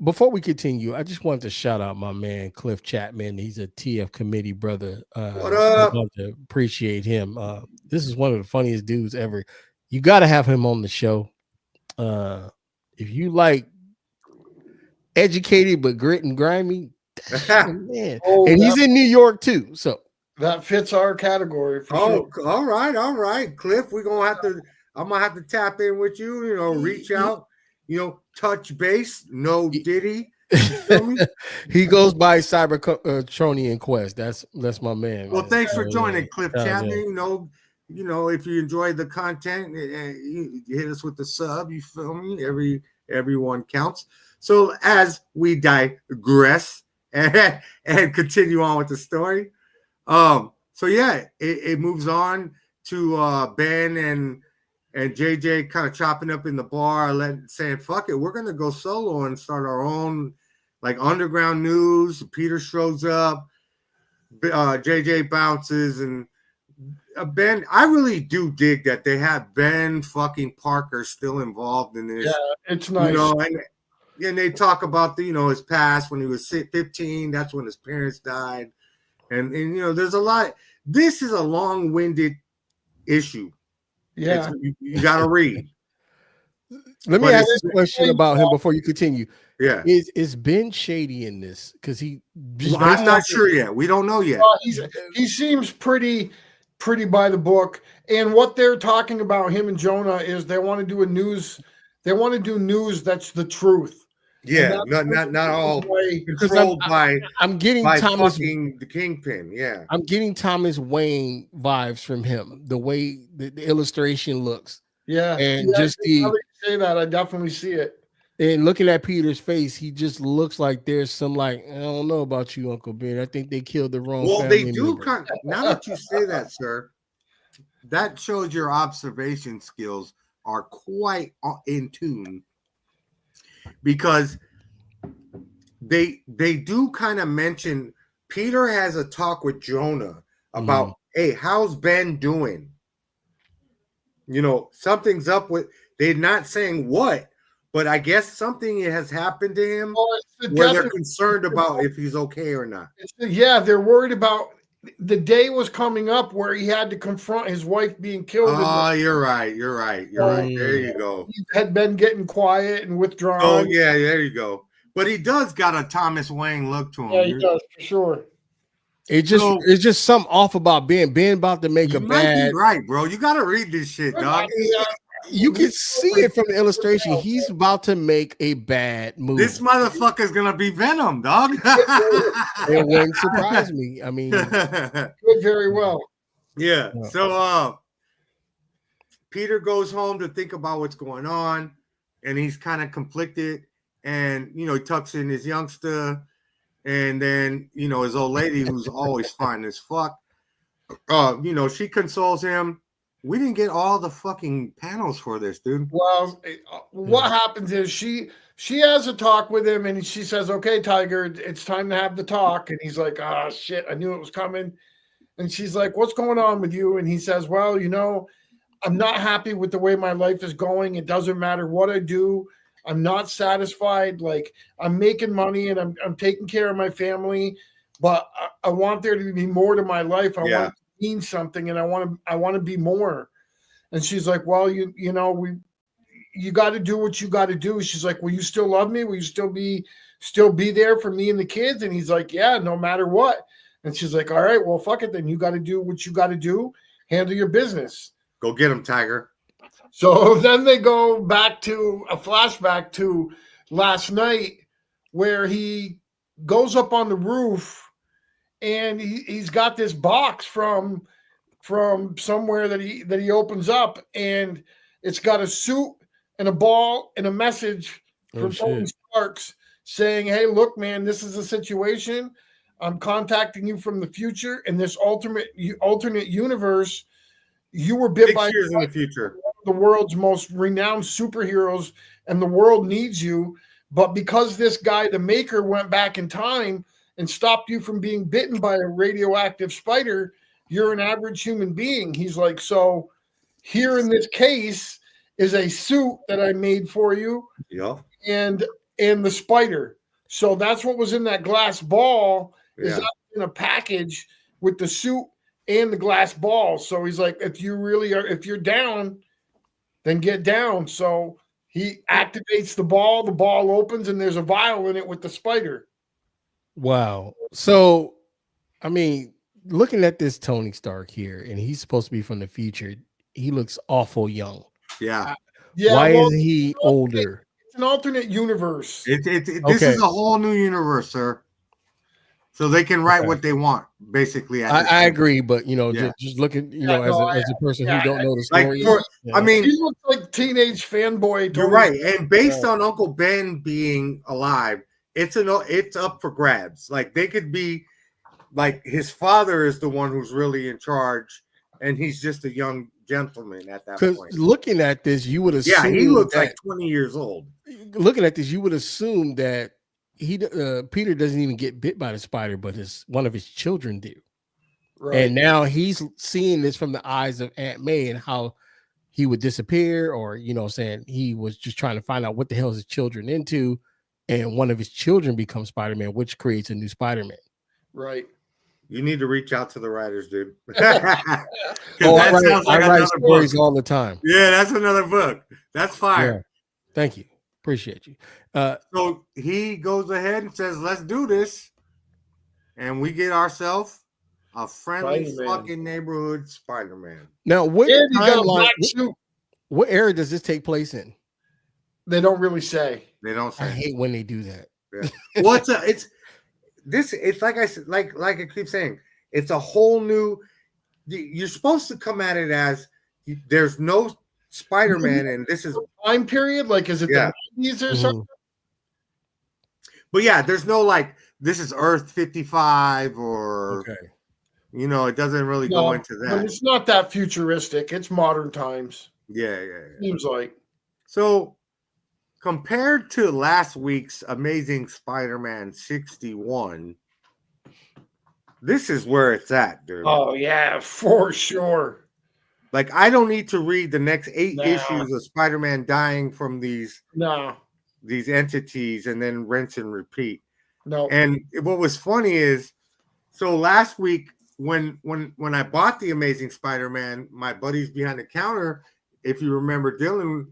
Before we continue, I just wanted to shout out my man Cliff Chapman. He's a TF committee brother. What up? I want to appreciate him. This is one of the funniest dudes ever. You got to have him on the show. If you like educated but grit and grimy. Man. Oh, And he's in New York too. So that fits our category for sure. all right, Cliff. I'm gonna have to tap in with you. You know, reach out. You know, touch base. No Diddy. he goes by Cybertronian Quest. That's my man. Well, man. thanks for joining, Cliff Chapman. Yeah. You know, if you enjoyed the content, you hit us with the sub. You feel me? Everyone counts. So as we digress and continue on with the story, so yeah, it moves on to Ben and JJ kind of chopping up in the bar, saying, "Fuck it, we're gonna go solo and start our own like underground news." Peter shows up, JJ bounces, and Ben, I really do dig that they have Ben fucking Parker still involved in this. Yeah, it's nice. You know, and they talk about his past when he was 15. That's when his parents died, and you know, there's a lot. This is a long-winded issue. Yeah, you got to read. Let me ask this question about him before you continue. Yeah, is Ben shady in this? Because I'm not sure yet. We don't know yet. He seems pretty by the book. And what they're talking about, him and Jonah, is they want to do news. They want to do news that's the truth. Yeah, not all controlled by. I'm getting Thomas the Kingpin. Yeah, I'm getting Thomas Wayne vibes from him. The way the illustration looks. Yeah, and just say that I definitely see it. And looking at Peter's face, he just looks like there's some I don't know about you, Uncle Ben. I think they killed the wrong. Well, family they do. member. Now that you say that, sir, that shows your observation skills are quite in tune, because they do kind of mention Peter has a talk with Jonah about, hey, how's Ben doing? You know, something's up with. They're not saying what. But I guess something has happened to him where they're concerned about if he's okay or not. Yeah, they're worried about the day was coming up where he had to confront his wife being killed. Oh, you're right. There you go. He had been getting quiet and withdrawn. Oh, yeah, there you go. But he does got a Thomas Wayne look to him. Yeah, he does for sure. It's just something off about Ben. Ben about to make a bad. Right, bro. You got to read this shit, dog. You can see it from the illustration. He's about to make a bad move. This motherfucker's gonna be Venom, dog. It wouldn't surprise me. I mean, could very well. Yeah. So Peter goes home to think about what's going on, and he's kind of conflicted. And he tucks in his youngster, and then his old lady, who's always fine as fuck. She consoles him. We didn't get all the fucking panels for this, dude. Well, what happens is she has a talk with him, and she says, "Okay, Tiger, it's time to have the talk." And he's like, "Ah, shit, I knew it was coming." And she's like, "What's going on with you?" And he says, "Well, I'm not happy with the way my life is going. It doesn't matter what I do. I'm not satisfied. Like, I'm making money and I'm taking care of my family, but I want there to be more to my life. I want mean something, and I want to be more." And she's like, "Well, you got to do what you got to do." She's like, "Will you still love me? Will you still be there for me and the kids?" And he's like, "Yeah, no matter what." And she's like, "All right, well, fuck it then. You got to do what you got to do. Handle your business. Go get him, Tiger." So then they go back to a flashback to last night, where he goes up on the roof. And he's got this box from somewhere that he opens up, and it's got a suit and a ball and a message from Tony Starks saying, "Hey, look, man, this is a situation. I'm contacting you from the future. In this alternate universe, you were bit by 6 years in the future, the world's most renowned superheroes, and the world needs you. But because this guy, the Maker, went back in time and stopped you from being bitten by a radioactive spider, you're an average human being." He's like, "So here in this case is a suit that I made for you, and the spider. So that's what was in that glass ball, is in a package with the suit and the glass ball." So he's like, if you're down, then get down. So He activates the ball opens, and there's a vial in it with the spider. Wow. So, I mean, looking at this Tony Stark here, and he's supposed to be from the future, he looks awful young. Yeah. Yeah. Why is he older? It's an alternate universe. This is a whole new universe, sir. So they can write what they want, basically. I agree, but just looking, as a person who don't know the story. I mean, he looks like teenage fanboy. You're right, and based on Uncle Ben being alive, it's up for grabs. Like they could be, like his father is the one who's really in charge, and he's just a young gentleman at that point. Looking at this, you would assume, he looks like 20 years old. Looking at this, you would assume that Peter doesn't even get bit by the spider, but one of his children do. Right. And now he's seeing this from the eyes of Aunt May and how he would disappear, or saying he was just trying to find out what the hell is his children into, and one of his children becomes Spider-Man, which creates a new Spider-Man. Right. You need to reach out to the writers, dude. I write stories all the time. Yeah, that's another book. That's fire. Yeah. Thank you. Appreciate you. So he goes ahead and says, let's do this. And we get ourselves a friendly Spider-Man. Fucking neighborhood Spider-Man. Now, what era does this take place in? They don't really say. They don't say. I hate when they do that. Yeah. Well, it's like I said, like I keep saying, it's a whole new. You're supposed to come at it as there's no Spider-Man, and this is time period. Like, is it the 90s or something? But yeah, there's no like this is Earth 55 or it doesn't really go into that. It's not that futuristic. It's modern times. Yeah. Seems like. So compared to last week's Amazing Spider-Man 61, this is where it's at, dude. Oh yeah, for sure. Like, I don't need to read the next 8 issues of Spider-Man dying from these entities and then rinse and repeat. No. And what was funny is, so last week when I bought the Amazing Spider-Man, my buddies behind the counter, if you remember Dylan,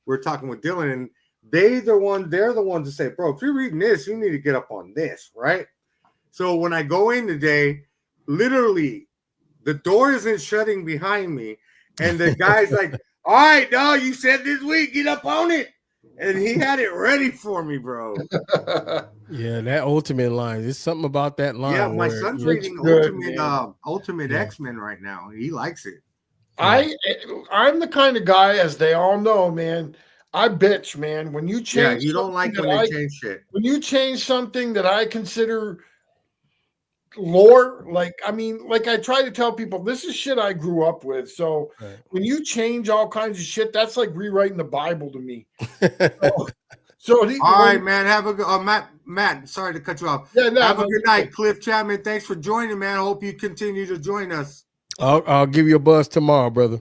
we're talking with Dylan, and they're the ones to say, bro, if you're reading this, you need to get up on this, right? So when I go in today, literally the door isn't shutting behind me, and the guy's like, all right, no, you said this week, get up on it. And he had it ready for me, bro. Yeah, that Ultimate line. There's something about that line. Yeah, my son's reading Ultimate X-Men right now. He likes it. I'm the kind of guy, as they all know, man. I bitch, man. When you change, you don't like when they change shit. When you change something that I consider lore, like I try to tell people, this is shit I grew up with. So when you change all kinds of shit, that's like rewriting the Bible to me. All right, man. Have a good Matt. Sorry to cut you off. Yeah, no, have a good night, Cliff Chapman. Thanks for joining, man. I hope you continue to join us. I'll give you a buzz tomorrow, brother.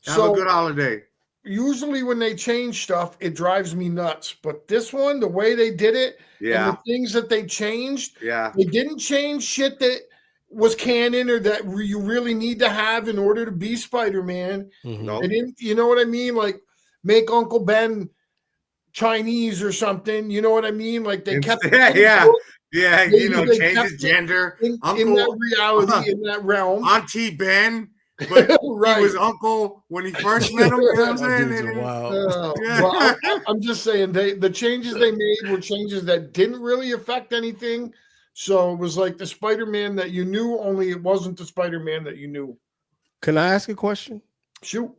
Have a good holiday. Usually when they change stuff, it drives me nuts. But this one, the way they did it, and the things that they changed, they didn't change shit that was canon or that you really need to have in order to be Spider-Man. No. They didn't, you know what I mean? Like make Uncle Ben Chinese or something. You know what I mean? Like they kept change his gender. In that reality, in that realm. Auntie Ben. But he was uncle when he first met him. You know what I'm saying? Well, I'm just saying the changes they made were changes that didn't really affect anything. So it was like the Spider-Man that you knew, only it wasn't the Spider-Man that you knew. Can I ask a question? Shoot.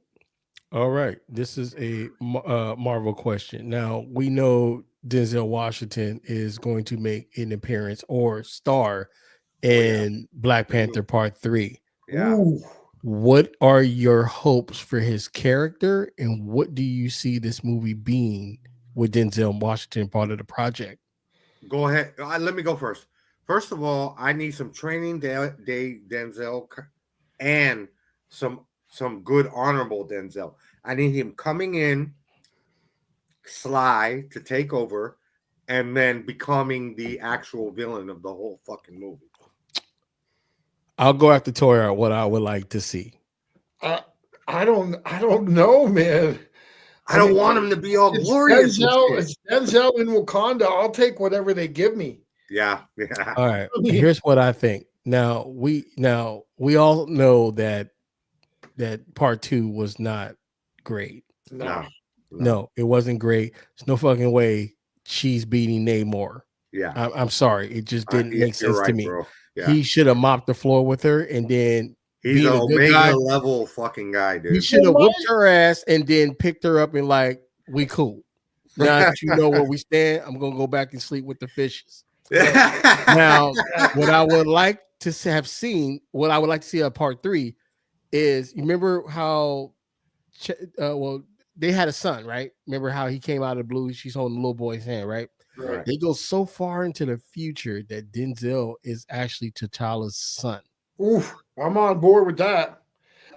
All right. This is a Marvel question. Now, we know Denzel Washington is going to make an appearance or star in Black Panther Part 3. Yeah. Ooh. What are your hopes for his character, and what do you see this movie being with Denzel Washington part of the project? Go ahead. Let me go first. First of all, I need some training day Denzel and some good honorable Denzel. I need him coming in sly to take over and then becoming the actual villain of the whole fucking movie. I'll go after Toya what I would like to see. I don't know, man. I don't want him to be all it's glorious. Denzel, it's Denzel in Wakanda. I'll take whatever they give me. Yeah. All right. Here's what I think. Now we all know that part 2 was not great. No, it wasn't great. There's no fucking way she's beating Namor. Yeah. I'm sorry. It just didn't make sense to me. Bro. Yeah. He should have mopped the floor with her, and then he's an Omega level fucking guy, dude. He should have whooped her ass and then picked her up and like, we cool. Now that you know where we stand, I'm gonna go back and sleep with the fishes. Now, what I would like to have seen, what I would like to see at part 3 is, you remember how they had a son, right? Remember how he came out of the blue? She's holding the little boy's hand, right? Right. They go so far into the future that Denzel is actually T'Challa's son. Oof, I'm on board with that.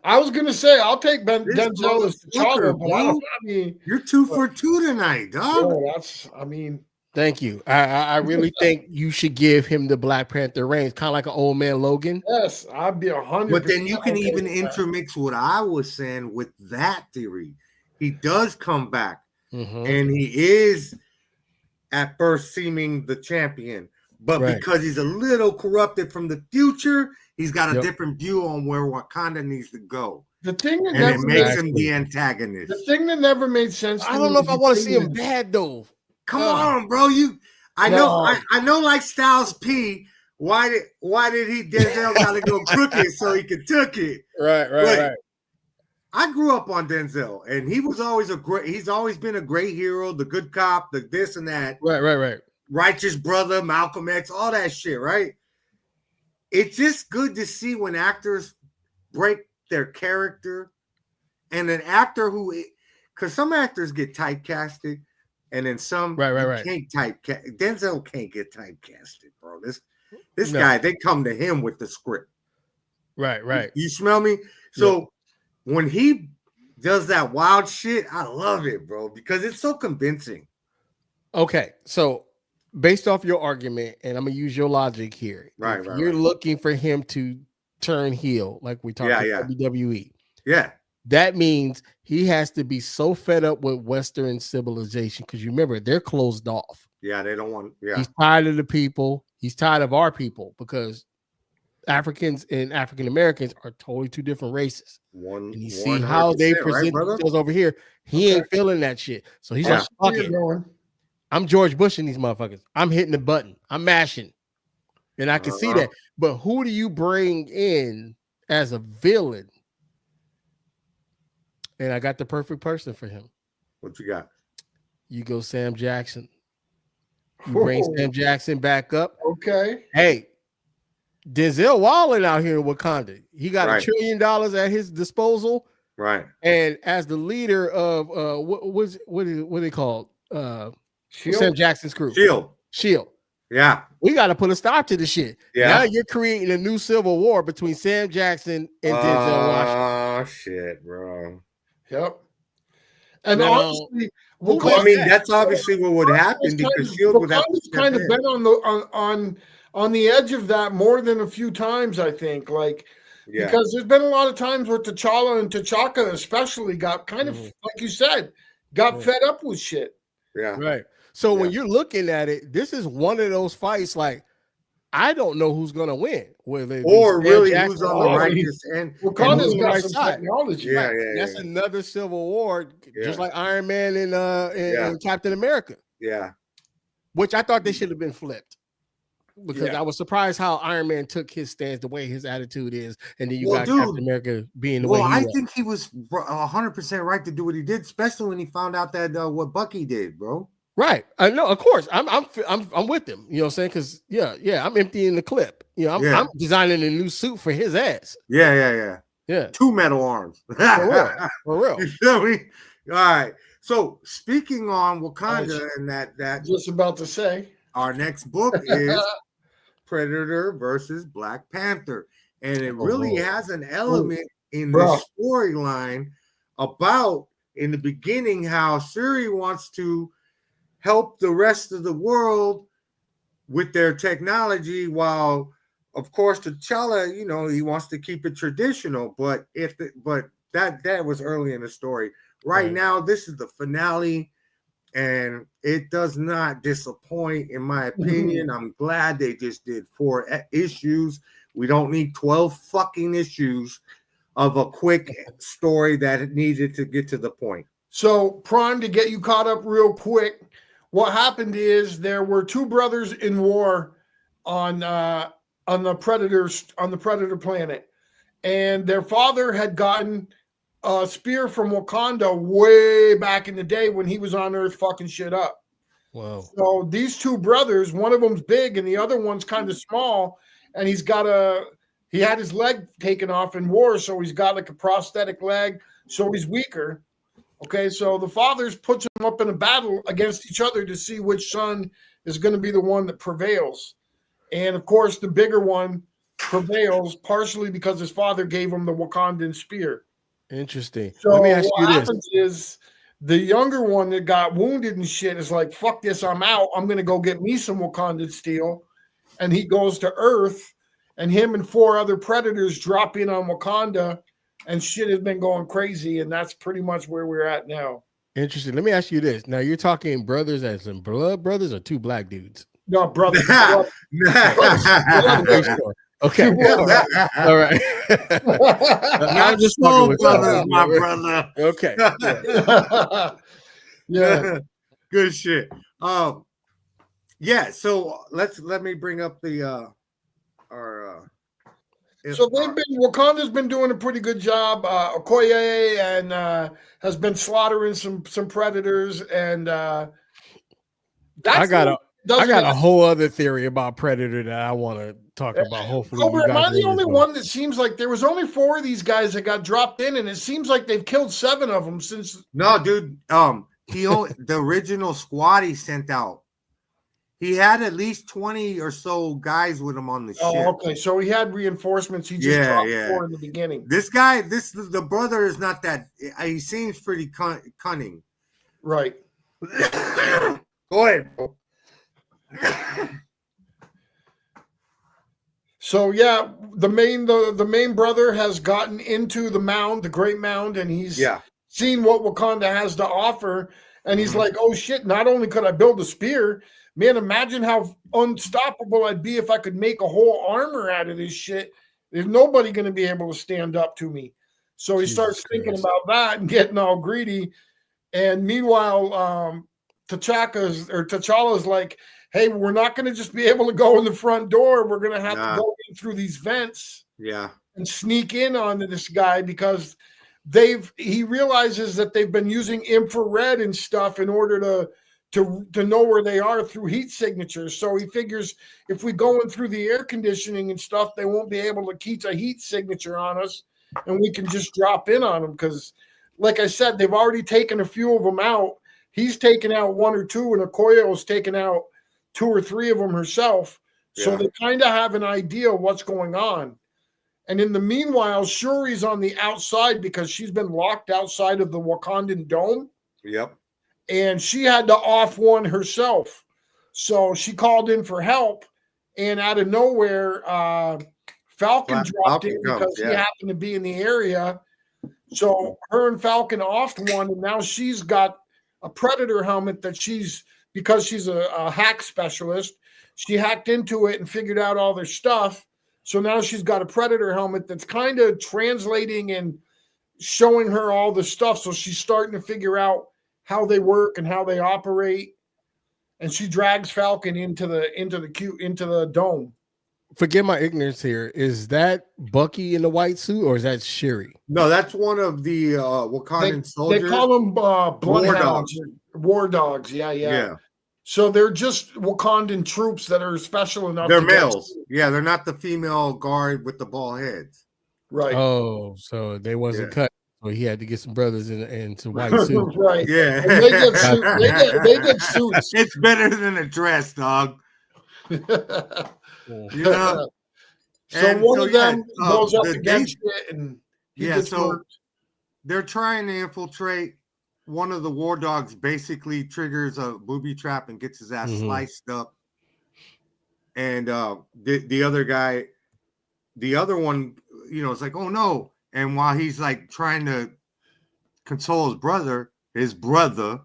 I was gonna say I'll take Denzel as T'Challa, but I mean, you're 2 for 2 tonight, dog. Yeah, thank you. I really think you should give him the Black Panther reigns, kind of like an old man Logan. Yes, I'd be 100%. But then you can even intermix what I was saying with that theory. He does come back, and he is at first seeming the champion, but because he's a little corrupted from the future, he's got a different view on where Wakanda needs to go. The thing that it makes him the antagonist. The thing that never made sense. I don't know if I want to see him bad though. Come on, bro. I know like Styles P. Why did Denzel gotta go crooked so he could took it? Right. I grew up on Denzel, and he was always he's always been a great hero, the good cop, the this and that. Right. Righteous brother, Malcolm X, all that shit, right? It's just good to see when actors break their character, and an actor because some actors get typecasted, and then some can't typecast. Denzel can't get typecasted, bro. This guy, they come to him with the script. Right. You smell me? So when he does that wild shit, I love it, bro, because it's so convincing. Okay, so based off your argument, and I'm gonna use your logic here. Right. You're looking for him to turn heel, like we talked about WWE. Yeah. That means he has to be so fed up with Western civilization, because you remember they're closed off. Yeah, they don't want. Yeah, he's tired of the people. He's tired of our people, because Africans and African Americans are totally two different races. And you see how they present themselves over here. He ain't feeling that shit. So he's like, fuck it. I'm George Bush in these motherfuckers. I'm hitting the button. I'm mashing. And I can see that. But who do you bring in as a villain? And I got the perfect person for him. What you got? You go Sam Jackson. You bring Sam Jackson back up. Okay. Hey, Denzel Wilding out here in Wakanda. He got $1 trillion at his disposal. Right. And as the leader of what are they called? Shield? Sam Jackson's crew. Shield. Yeah. We got to put a stop to the shit. Yeah. Now you're creating a new civil war between Sam Jackson and Denzel Washington. Oh shit, bro. Yep. And honestly, that's obviously what would happen, because Shield would have to kind of been on the edge of that more than a few times, I think. Because there's been a lot of times where T'Challa and T'Chaka especially got kind of, like you said, got fed up with shit. Yeah. Right. So when you're looking at it, this is one of those fights, like, I don't know who's gonna win. Or really who's on the righteous end. Wakanda's got some technology. Yeah. That's another civil war, just like Iron Man and Captain America. Yeah. Which I thought they should have been flipped. Because I was surprised how Iron Man took his stance, the way his attitude is, and then you got Captain America being the way he was. I think he was 100% right to do what he did, especially when he found out that what Bucky did, bro. Right. I know, of course. I'm with him. You know what I'm saying? Because I'm emptying the clip. You know, I'm designing a new suit for his ass. Yeah. 2 metal arms. For real. You feel me? All right. So speaking on Wakanda and that just about to say, our next book is Predator versus Black Panther. And it really has an element in the storyline about, in the beginning, how Shuri wants to help the rest of the world with their technology, while, of course, T'Challa, he wants to keep it traditional. But that was early in the story. right now, this is the finale, and it does not disappoint, in my opinion. I'm glad they just did 4 issues. We don't need 12 fucking issues of a quick story that needed to get to the point. So, Prime, to get you caught up real quick, what happened is there were 2 brothers in war on the Predator planet, and their father had gotten a spear from Wakanda way back in the day when he was on Earth fucking shit up. Wow. So these 2 brothers, one of them's big and the other one's kind of small, and he had his leg taken off in war, so he's got like a prosthetic leg, so he's weaker. Okay, so the fathers puts them up in a battle against each other to see which son is going to be the one that prevails. And of course, the bigger one prevails, partially because his father gave him the Wakandan spear. Interesting. So let me ask you what this. happens is the younger one that got wounded and shit is like, fuck this, I'm out. I'm going to go get me some Wakandan steel. And he goes to Earth, and him and 4 other Predators drop in on Wakanda, and shit has been going crazy, and that's pretty much where we're at now. Interesting. Let me ask you this. Now, you're talking brothers as in blood brothers or 2 black dudes? No, brother. Okay. All right. I'm just fucking with brothers, my brother. Okay. Yeah. Good shit. Yeah, so let me bring up the So Wakanda's been doing a pretty good job. Okoye and has been slaughtering some Predators, and I got a whole other theory about Predator that I want to talk about. Hopefully, Cobra, am I the only one one that seems like there was only 4 of these guys that got dropped in, and it seems like they've killed 7 of them since? No, dude. The original squad he sent out, he had at least 20 or so guys with him on the ship. Oh, okay. So he had reinforcements. He just dropped 4 in the beginning. This guy, the brother is not that. He seems pretty cunning. Right. Go ahead. So yeah, the main brother has gotten into the mound, the Great Mound, and he's seen what Wakanda has to offer, and he's like, "Oh shit! Not only could I build a spear, man, imagine how unstoppable I'd be if I could make a whole armor out of this shit. There's nobody going to be able to stand up to me." So he starts thinking about that and getting all greedy. And meanwhile, T'Challa's like, "Hey, we're not going to just be able to go in the front door. We're going to have to go in through these vents, and sneak in onto this guy because he realizes that they've been using infrared and stuff in order to know where they are through heat signatures. So he figures if we go in through the air conditioning and stuff, they won't be able to keep a heat signature on us, and we can just drop in on them because, like I said, they've already taken a few of them out. He's taken out 1 or 2, and Okoye's taken out 2 or 3 of them herself. So they kind of have an idea of what's going on. And in the meanwhile, Shuri's on the outside because she's been locked outside of the Wakandan dome. Yep. And she had to off one herself. So she called in for help. And out of nowhere, Falcon dropped in because he happened to be in the area. So her and Falcon offed one, and now she's got a Predator helmet that because she's a hack specialist, she hacked into it and figured out all their stuff. So now she's got a Predator helmet that's kind of translating and showing her all the stuff. So she's starting to figure out how they work and how they operate. And she drags Falcon into the dome. Forgive my ignorance here. Is that Bucky in the white suit, or is that Shuri? No, that's one of the Wakandan soldiers. They call them bloodhounds, war dogs. Yeah. So they're just Wakandan troops that are special enough. They're males. Yeah, they're not the female guard with the bald heads. Right. Oh, so they wasn't cut. So he had to get some brothers into white suits. Right. Yeah. And they get suits. It's better than a dress, dog. You know? So one of them goes up against it, and he gets worked. They're trying to infiltrate. One of the war dogs basically triggers a booby trap and gets his ass sliced up. And the other guy, the other one, is like, oh no. And while he's like trying to console his brother,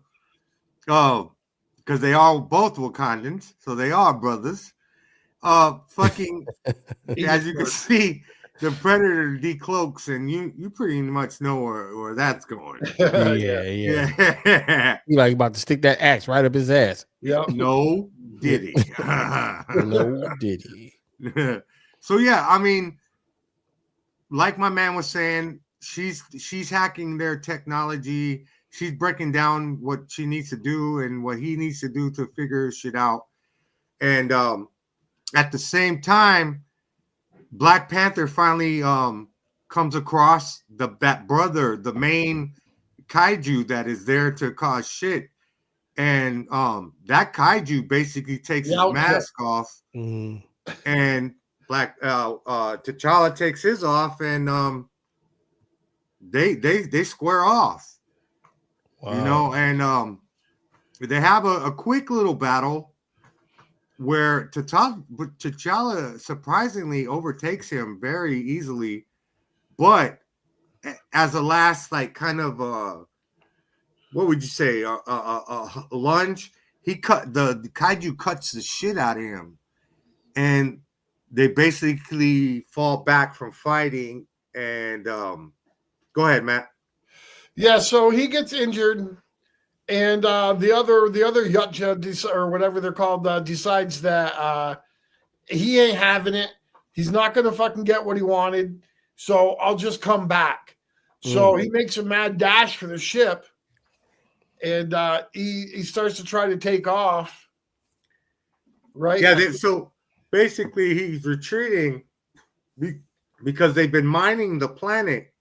oh, because they all both Wakandans, so they are brothers. Fucking, as you can see, the Predator decloaks, and you pretty much know where that's going. Yeah. You like about to stick that axe right up his ass. Yeah. No, did he? No, did he? So yeah, I mean, like my man was saying, she's hacking their technology. She's breaking down what she needs to do and what he needs to do to figure shit out. And at the same time, Black Panther finally comes across that brother, the main kaiju that is there to cause shit. And that kaiju basically takes his mask off, and T'Challa takes his off, and they square off. Wow. You know, and they have a quick little battle where T'Challa surprisingly overtakes him very easily, but as a last, like, kind of what would you say, a lunge, the kaiju cuts the shit out of him, and they basically fall back from fighting. And go ahead, Matt. Yeah, so he gets injured, and the other Yutja or whatever they're called decides that he ain't having it. He's not gonna fucking get what he wanted, so I'll just come back. So he makes a mad dash for the ship, and he starts to try to take off. Right? Yeah. So basically, he's retreating because they've been mining the planet.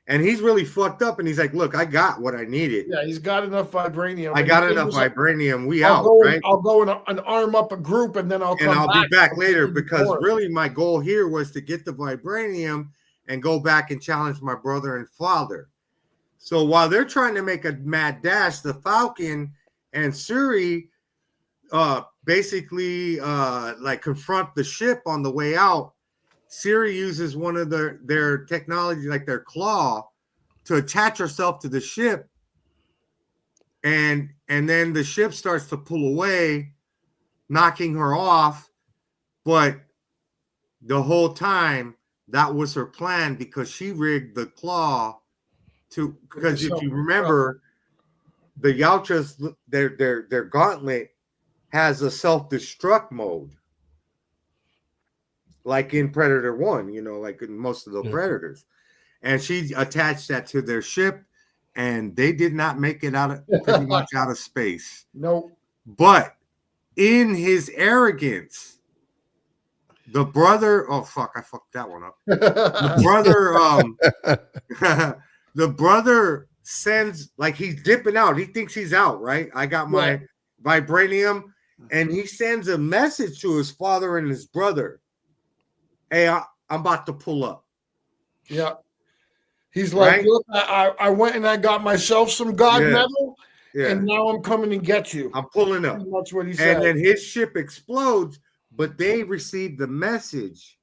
And he's really fucked up, and he's like, "Look, I got what I needed. Yeah, he's got enough vibranium. I got enough vibranium. Right? I'll go and arm up a group, and then I'll be back later, because really my goal here was to get the vibranium and go back and challenge my brother and father." So while they're trying to make a mad dash, the Falcon and Shuri basically like confront the ship on the way out. Shuri uses one of their technology, like their claw, to attach herself to the ship, and then the ship starts to pull away, knocking her off. But the whole time, that was her plan, because she rigged the claw to, because if you remember, the Yautjas, their gauntlet has a self-destruct mode, like in Predator 1, you know, like in most of the Predators. And she attached that to their ship, and they did not make it pretty much out of space. Nope. But in his arrogance, the brother, I fucked that one up. The brother sends, like, he's dipping out. He thinks he's out, right? I got my vibranium, and he sends a message to his father and his brother. Hey, I'm about to pull up. Yeah. He's like, right? Look, I went and I got myself some God metal, and now I'm coming to get you. I'm pulling up. That's what he said. And then his ship explodes, but they receive the message,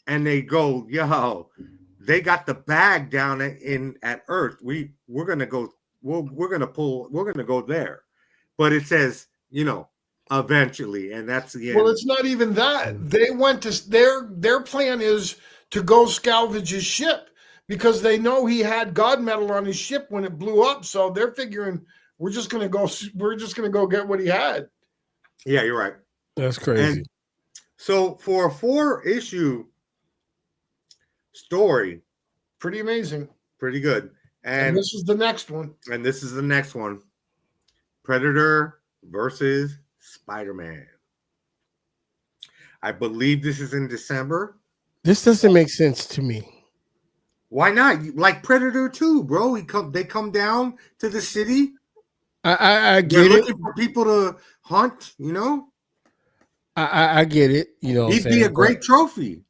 and they go, "Yo, they got the bag down at Earth. We're gonna go. We're gonna go there." But it says, you know, eventually, and that's the end. Well, it's not even that. They went to their plan is to go salvage his ship, because they know he had God metal on his ship when it blew up. So they're figuring we're just gonna go get what he had. Yeah, you're right. That's crazy. And so for a 4-issue story, pretty amazing, pretty good. And this is the next one. Predator versus Spider-Man. I believe this is in December. This doesn't make sense to me. Why not? Like Predator 2, bro. They come down to the city. I get They're it. Looking for people to hunt, you know. I get it. You know, he'd be a great trophy.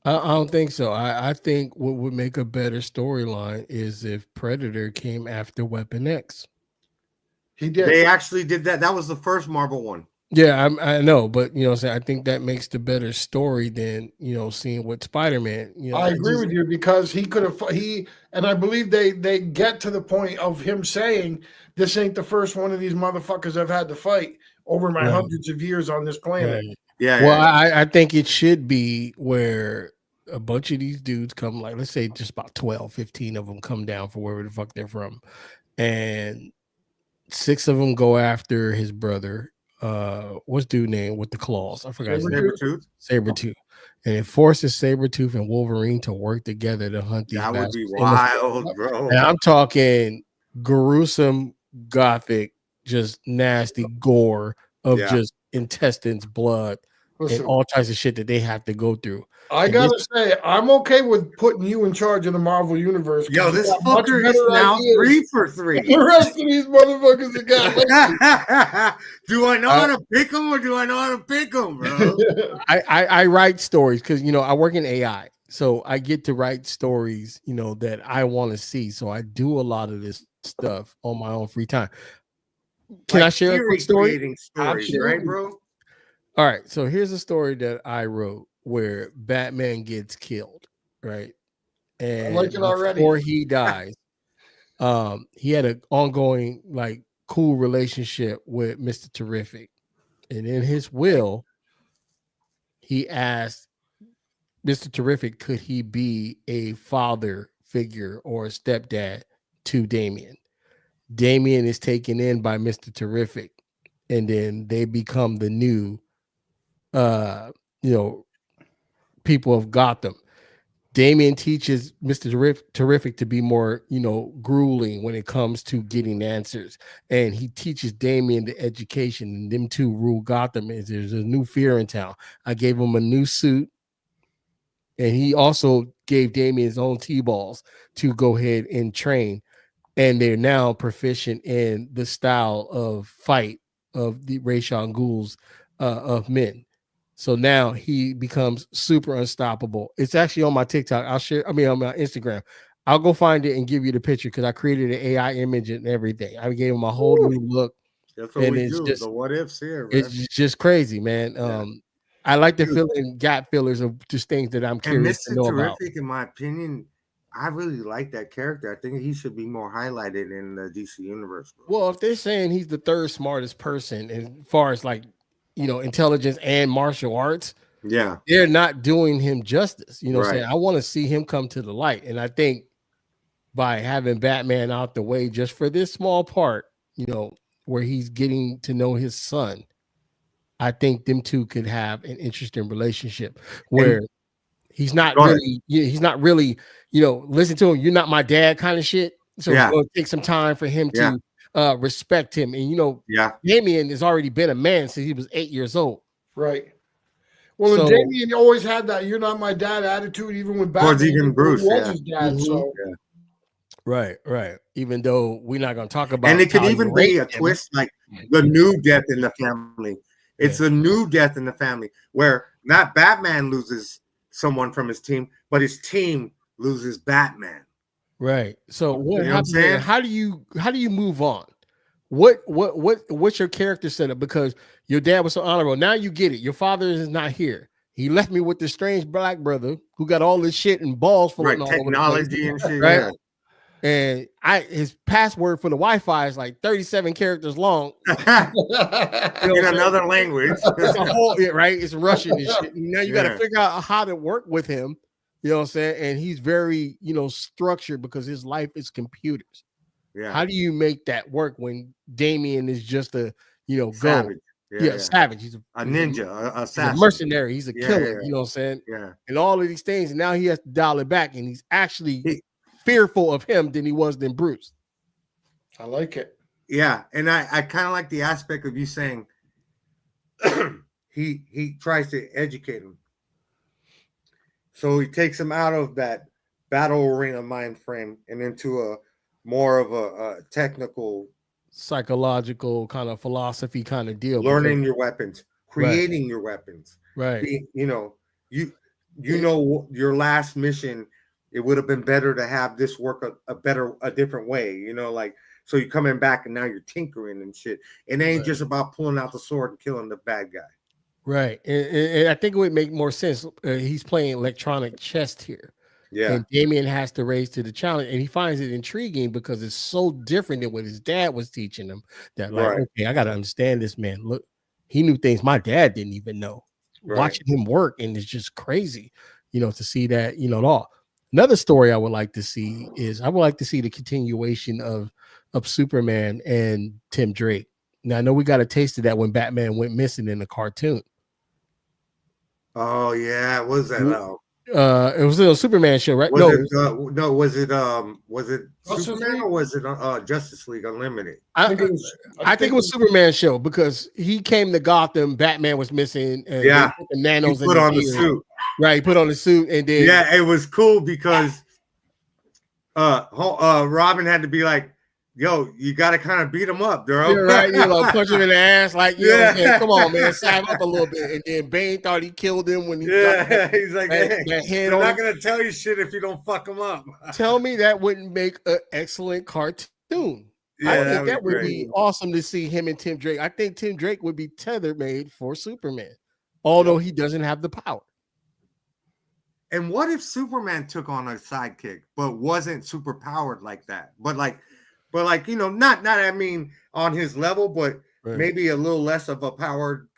I don't think so. I think what would make a better storyline is if Predator came after Weapon X. He did. They actually did that. That was the first Marvel one. Yeah, I know, but you know, what I'm saying, I think that makes the better story than seeing what Spider-Man. I agree with you because he could have and I believe they get to the point of him saying this ain't the first one of these motherfuckers I've had to fight over my hundreds of years on this planet. Right. Yeah. Well, Yeah. I think it should be where a bunch of these dudes come, like let's say just about 12, 15 of them come down for wherever the fuck they're from, and 6 of them go after his brother. What's dude name with the claws? I forgot his name. Sabretooth. And it forces Sabretooth and Wolverine to work together to hunt these That would be bastards. wild, bro. And I'm talking gruesome, gothic, just nasty gore of just intestines, blood, and all types of shit that they have to go through. I gotta say, I'm okay with putting you in charge of the Marvel universe. Yo, this fucker is now 3 for 3. The rest of these motherfuckers that got do I know how to pick them or do I know how to pick them, bro? I write stories because I work in AI, so I get to write stories that I want to see. So I do a lot of this stuff on my own free time. Can I share a quick story? Stories, right, bro? All right, so here's a story that I wrote where Batman gets killed, right? And I like it already. Before he dies, he had an ongoing, like, cool relationship with Mr. Terrific. And in his will, he asked Mr. Terrific, could he be a father figure or a stepdad to Damian? Damian is taken in by Mr. Terrific, and then they become the new people of Gotham. Damian teaches Mr. Terrific to be more, grueling when it comes to getting answers. And he teaches Damian the education, and them two rule Gotham. There's a new fear in town. I gave him a new suit, and he also gave Damian his own T-balls to go ahead and train. And they're now proficient in the style of fight of the Ra's al Ghul's of men. So now he becomes super unstoppable. It's actually on my TikTok. On my Instagram. I'll go find it and give you the picture because I created an AI image and everything. I gave him a whole new look. That's what we do. The what ifs here, man. It's just crazy, man. I like to fill in gap fillers of just things that I'm curious to know about. Terrific, in my opinion, I really like that character. I think he should be more highlighted in the DC universe, bro. Well, if they're saying he's the third smartest person as far as like, intelligence and martial arts, they're not doing him justice. Saying I want to see him come to the light. And I think by having Batman out the way just for this small part, where he's getting to know his son, I think them two could have an interesting relationship where he's not really, listen to him, you're not my dad kind of shit. So it's going to take some time for him to respect him. And, Damian has already been a man since he was 8 years old. Right. Well, and Damian always had that "you're not my dad" attitude, even with Batman. Towards even Bruce, was his dad, so. Right. Even though we're not going to talk about, and it could even be a twist like the new death in the family. It's a new death in the family where not Batman loses someone from his team, but his team loses Batman. Right. So what happens? How do you move on? What's your character setup? Because your dad was so honorable. Now you get it. Your father is not here. He left me with this strange black brother who got all this shit and balls floating all technology over the place, and shit. Right. Yeah. And his password for the Wi-Fi is like 37 characters long. In another language. It's a whole right. It's Russian and shit. Now you got to figure out how to work with him. You know what I'm saying? And he's very, structured because his life is computers. Yeah. How do you make that work when Damian is just a, savage. Savage. He's a ninja, he's a mercenary. He's a killer. You know what I'm saying? Yeah. And all of these things. And now he has to dial it back. And he's actually fearful of him than he was than Bruce. I like it. Yeah. And I kind of like the aspect of you saying he tries to educate him. So he takes him out of that battle arena mind frame and into a more of a technical, psychological kind of philosophy kind of deal. Learning your weapons, creating your weapons. Right. Your last mission, it would have been better to have this work a different way. Like So you're coming back and now you're tinkering and shit. It ain't just about pulling out the sword and killing the bad guy. Right. And I think it would make more sense. He's playing electronic chess here. Yeah. And Damien has to raise to the challenge. And he finds it intriguing because it's so different than what his dad was teaching him. That, like, okay, I got to understand this man. Look, he knew things my dad didn't even know. Watching him work, and it's just crazy, to see that, at all. Another story I would like to see is I would like to see the continuation of Superman and Tim Drake. Now, I know we got a taste of that when Batman went missing in the cartoon. Oh yeah, what was that? It was a Superman show, right? Was it Superman or was it Justice League Unlimited? I think it was Superman show because he came to Gotham. Batman was missing. And yeah, the nanos he put on the suit. Right, he put on the suit, and then it was cool because Robin had to be like, "Yo, you got to kind of beat him up, bro." Yeah, right, punch him in the ass, like, man, come on, man, side up a little bit. And then Bane thought he killed him when he he's like, hey, I'm not gonna tell you shit if you don't fuck him up. Tell me that wouldn't make an excellent cartoon. I think that would be awesome to see him and Tim Drake. I think Tim Drake would be tether made for Superman, although he doesn't have the power. And what if Superman took on a sidekick, but wasn't super powered like that? But not I mean on his level, but maybe a little less of a powered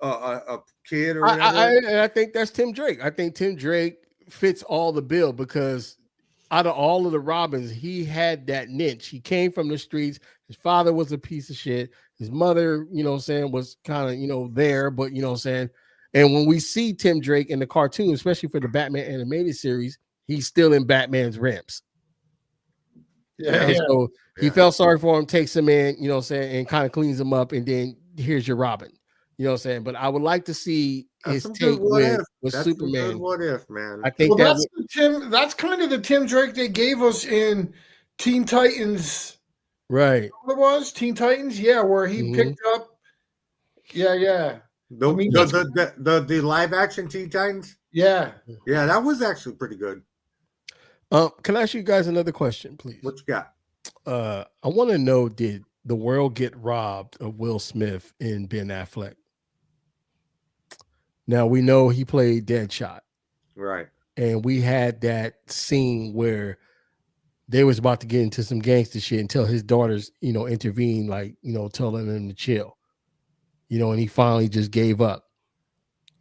a kid or whatever. I think that's Tim Drake. I think Tim Drake fits all the bill because out of all of the Robins, he had that niche. He came from the streets. His father was a piece of shit. His mother, was kind of, there, but and when we see Tim Drake in the cartoon, especially for the Batman animated series, he's still in Batman's ramps. So he felt sorry for him, takes him in, and kind of cleans him up, and then here's your Robin. But I would like to see his take with Superman. What if, man? I think that's kind of the Tim Drake they gave us in Teen Titans. Right. What it was? Teen Titans, where he picked up. Yeah. The live action Teen Titans? Yeah, that was actually pretty good. Can I ask you guys another question, please? What you got? I want to know, did the world get robbed of Will Smith and Ben Affleck? Now, we know he played Deadshot. Right. And we had that scene where they was about to get into some gangster shit until his daughters, intervened, like, telling him to chill. And he finally just gave up.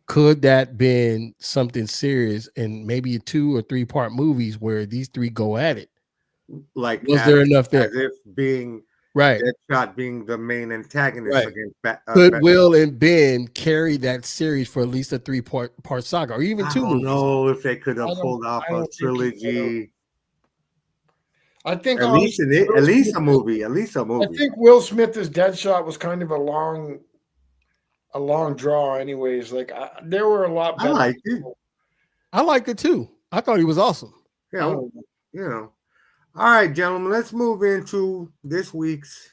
Could that been something serious and maybe a 2 or 3 part movies where these three go at it? Like, was there enough there? As if being right, Deadshot being the main antagonist against Could Will and Ben carry that series for at least a 3 part saga or even 2 movies? I don't know if they could have pulled off a trilogy. I think at least a movie. I think Will Smith's Deadshot was kind of a long draw, anyways. Like there were a lot better. I liked it. I liked it too. I thought he was awesome. Yeah, All right, gentlemen, let's move into this week's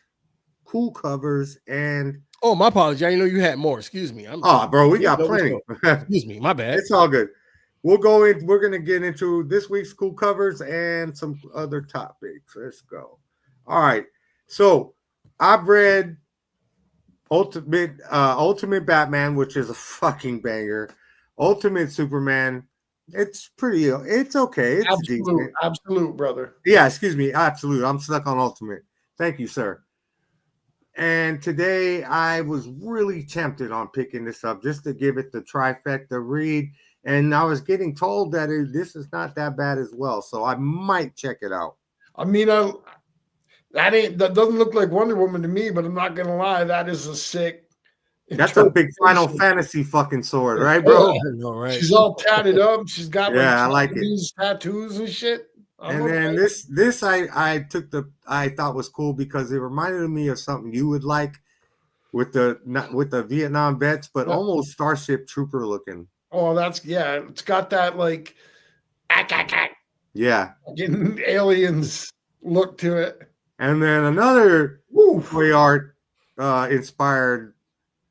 cool covers and. Oh, my apologies. I didn't know you had more. Excuse me. Bro, we got plenty. Excuse me, my bad. It's all good. We'll go in. We're gonna get into this week's cool covers and some other topics. Let's go. All right. So I've read Ultimate Batman, which is a fucking banger. Ultimate Superman. It's okay. It's decent. Absolute, brother. Yeah, excuse me. Absolute. I'm stuck on Ultimate. Thank you, sir. And today I was really tempted on picking this up just to give it the trifecta read. And I was getting told that this is not that bad as well. So I might check it out. I mean, that doesn't look like Wonder Woman to me, but I'm not gonna lie, that is a sick. That's a big Final Fantasy fucking sword, right, bro? I know, right? She's all tatted up. She's got I like it. Tattoos and shit. And then this I thought was cool because it reminded me of something you would like with the Vietnam vets, but almost Starship Trooper looking. Oh, it's got that like getting aliens look to it. And then another free art inspired.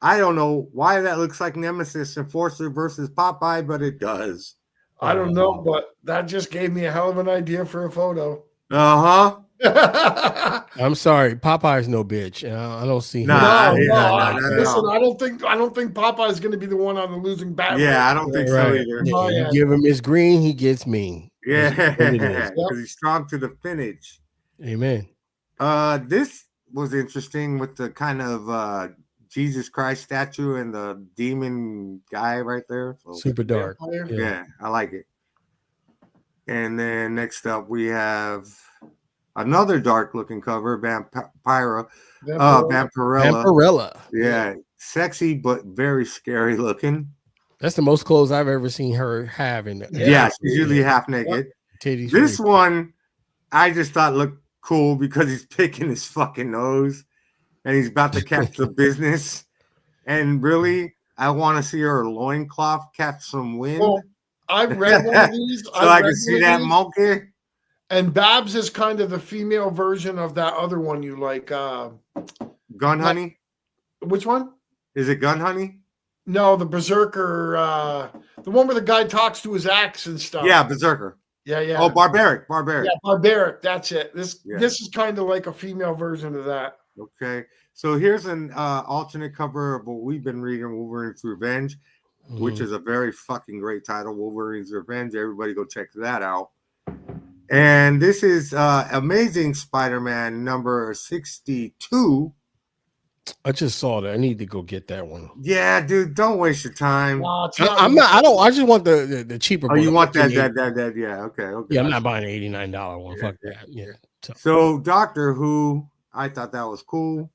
I don't know why that looks like Nemesis Enforcer versus Popeye, but it does. I don't know, but that just gave me a hell of an idea for a photo. I'm sorry, Popeye's no bitch. I don't see him. Nah, Listen, I don't think Popeye is going to be the one on the losing battle. Yeah, I don't think so either. Yeah, you give him his green, he gets mean. Yeah, That's because he's strong to the finish. Amen. This was interesting with the kind of Jesus Christ statue and the demon guy right there. So, super dark. Yeah, I like it. And then next up we have another dark looking cover, Vampirella. Yeah, sexy but very scary looking. That's the most clothes I've ever seen her have. Yeah, she's usually half naked. Titties this one, I just thought looked cool because he's picking his fucking nose and he's about to catch the business. And really, I want to see her loincloth catch some wind. Well, I've read one of these. So I can see that monkey. And Babs is kind of the female version of that other one you like. Gun Honey? Which one? Is it Gun Honey? No, the Berserker. The one where the guy talks to his axe and stuff. Yeah, Berserker. Yeah. Oh, Barbaric. Yeah, Barbaric. That's it. This is kind of like a female version of that. Okay. So here's an alternate cover of what we've been reading, Wolverine's Revenge, which is a very fucking great title, Wolverine's Revenge. Everybody go check that out. And this is Amazing Spider-Man number 62. I just saw that. I need to go get that one. Yeah, dude, don't waste your time. No, I'm not. I don't. I just want the cheaper. Oh, you want that? Yeah. Okay. Yeah, I'm not buying an $89 one. Fuck that. Yeah. So Doctor Who, I thought that was cool.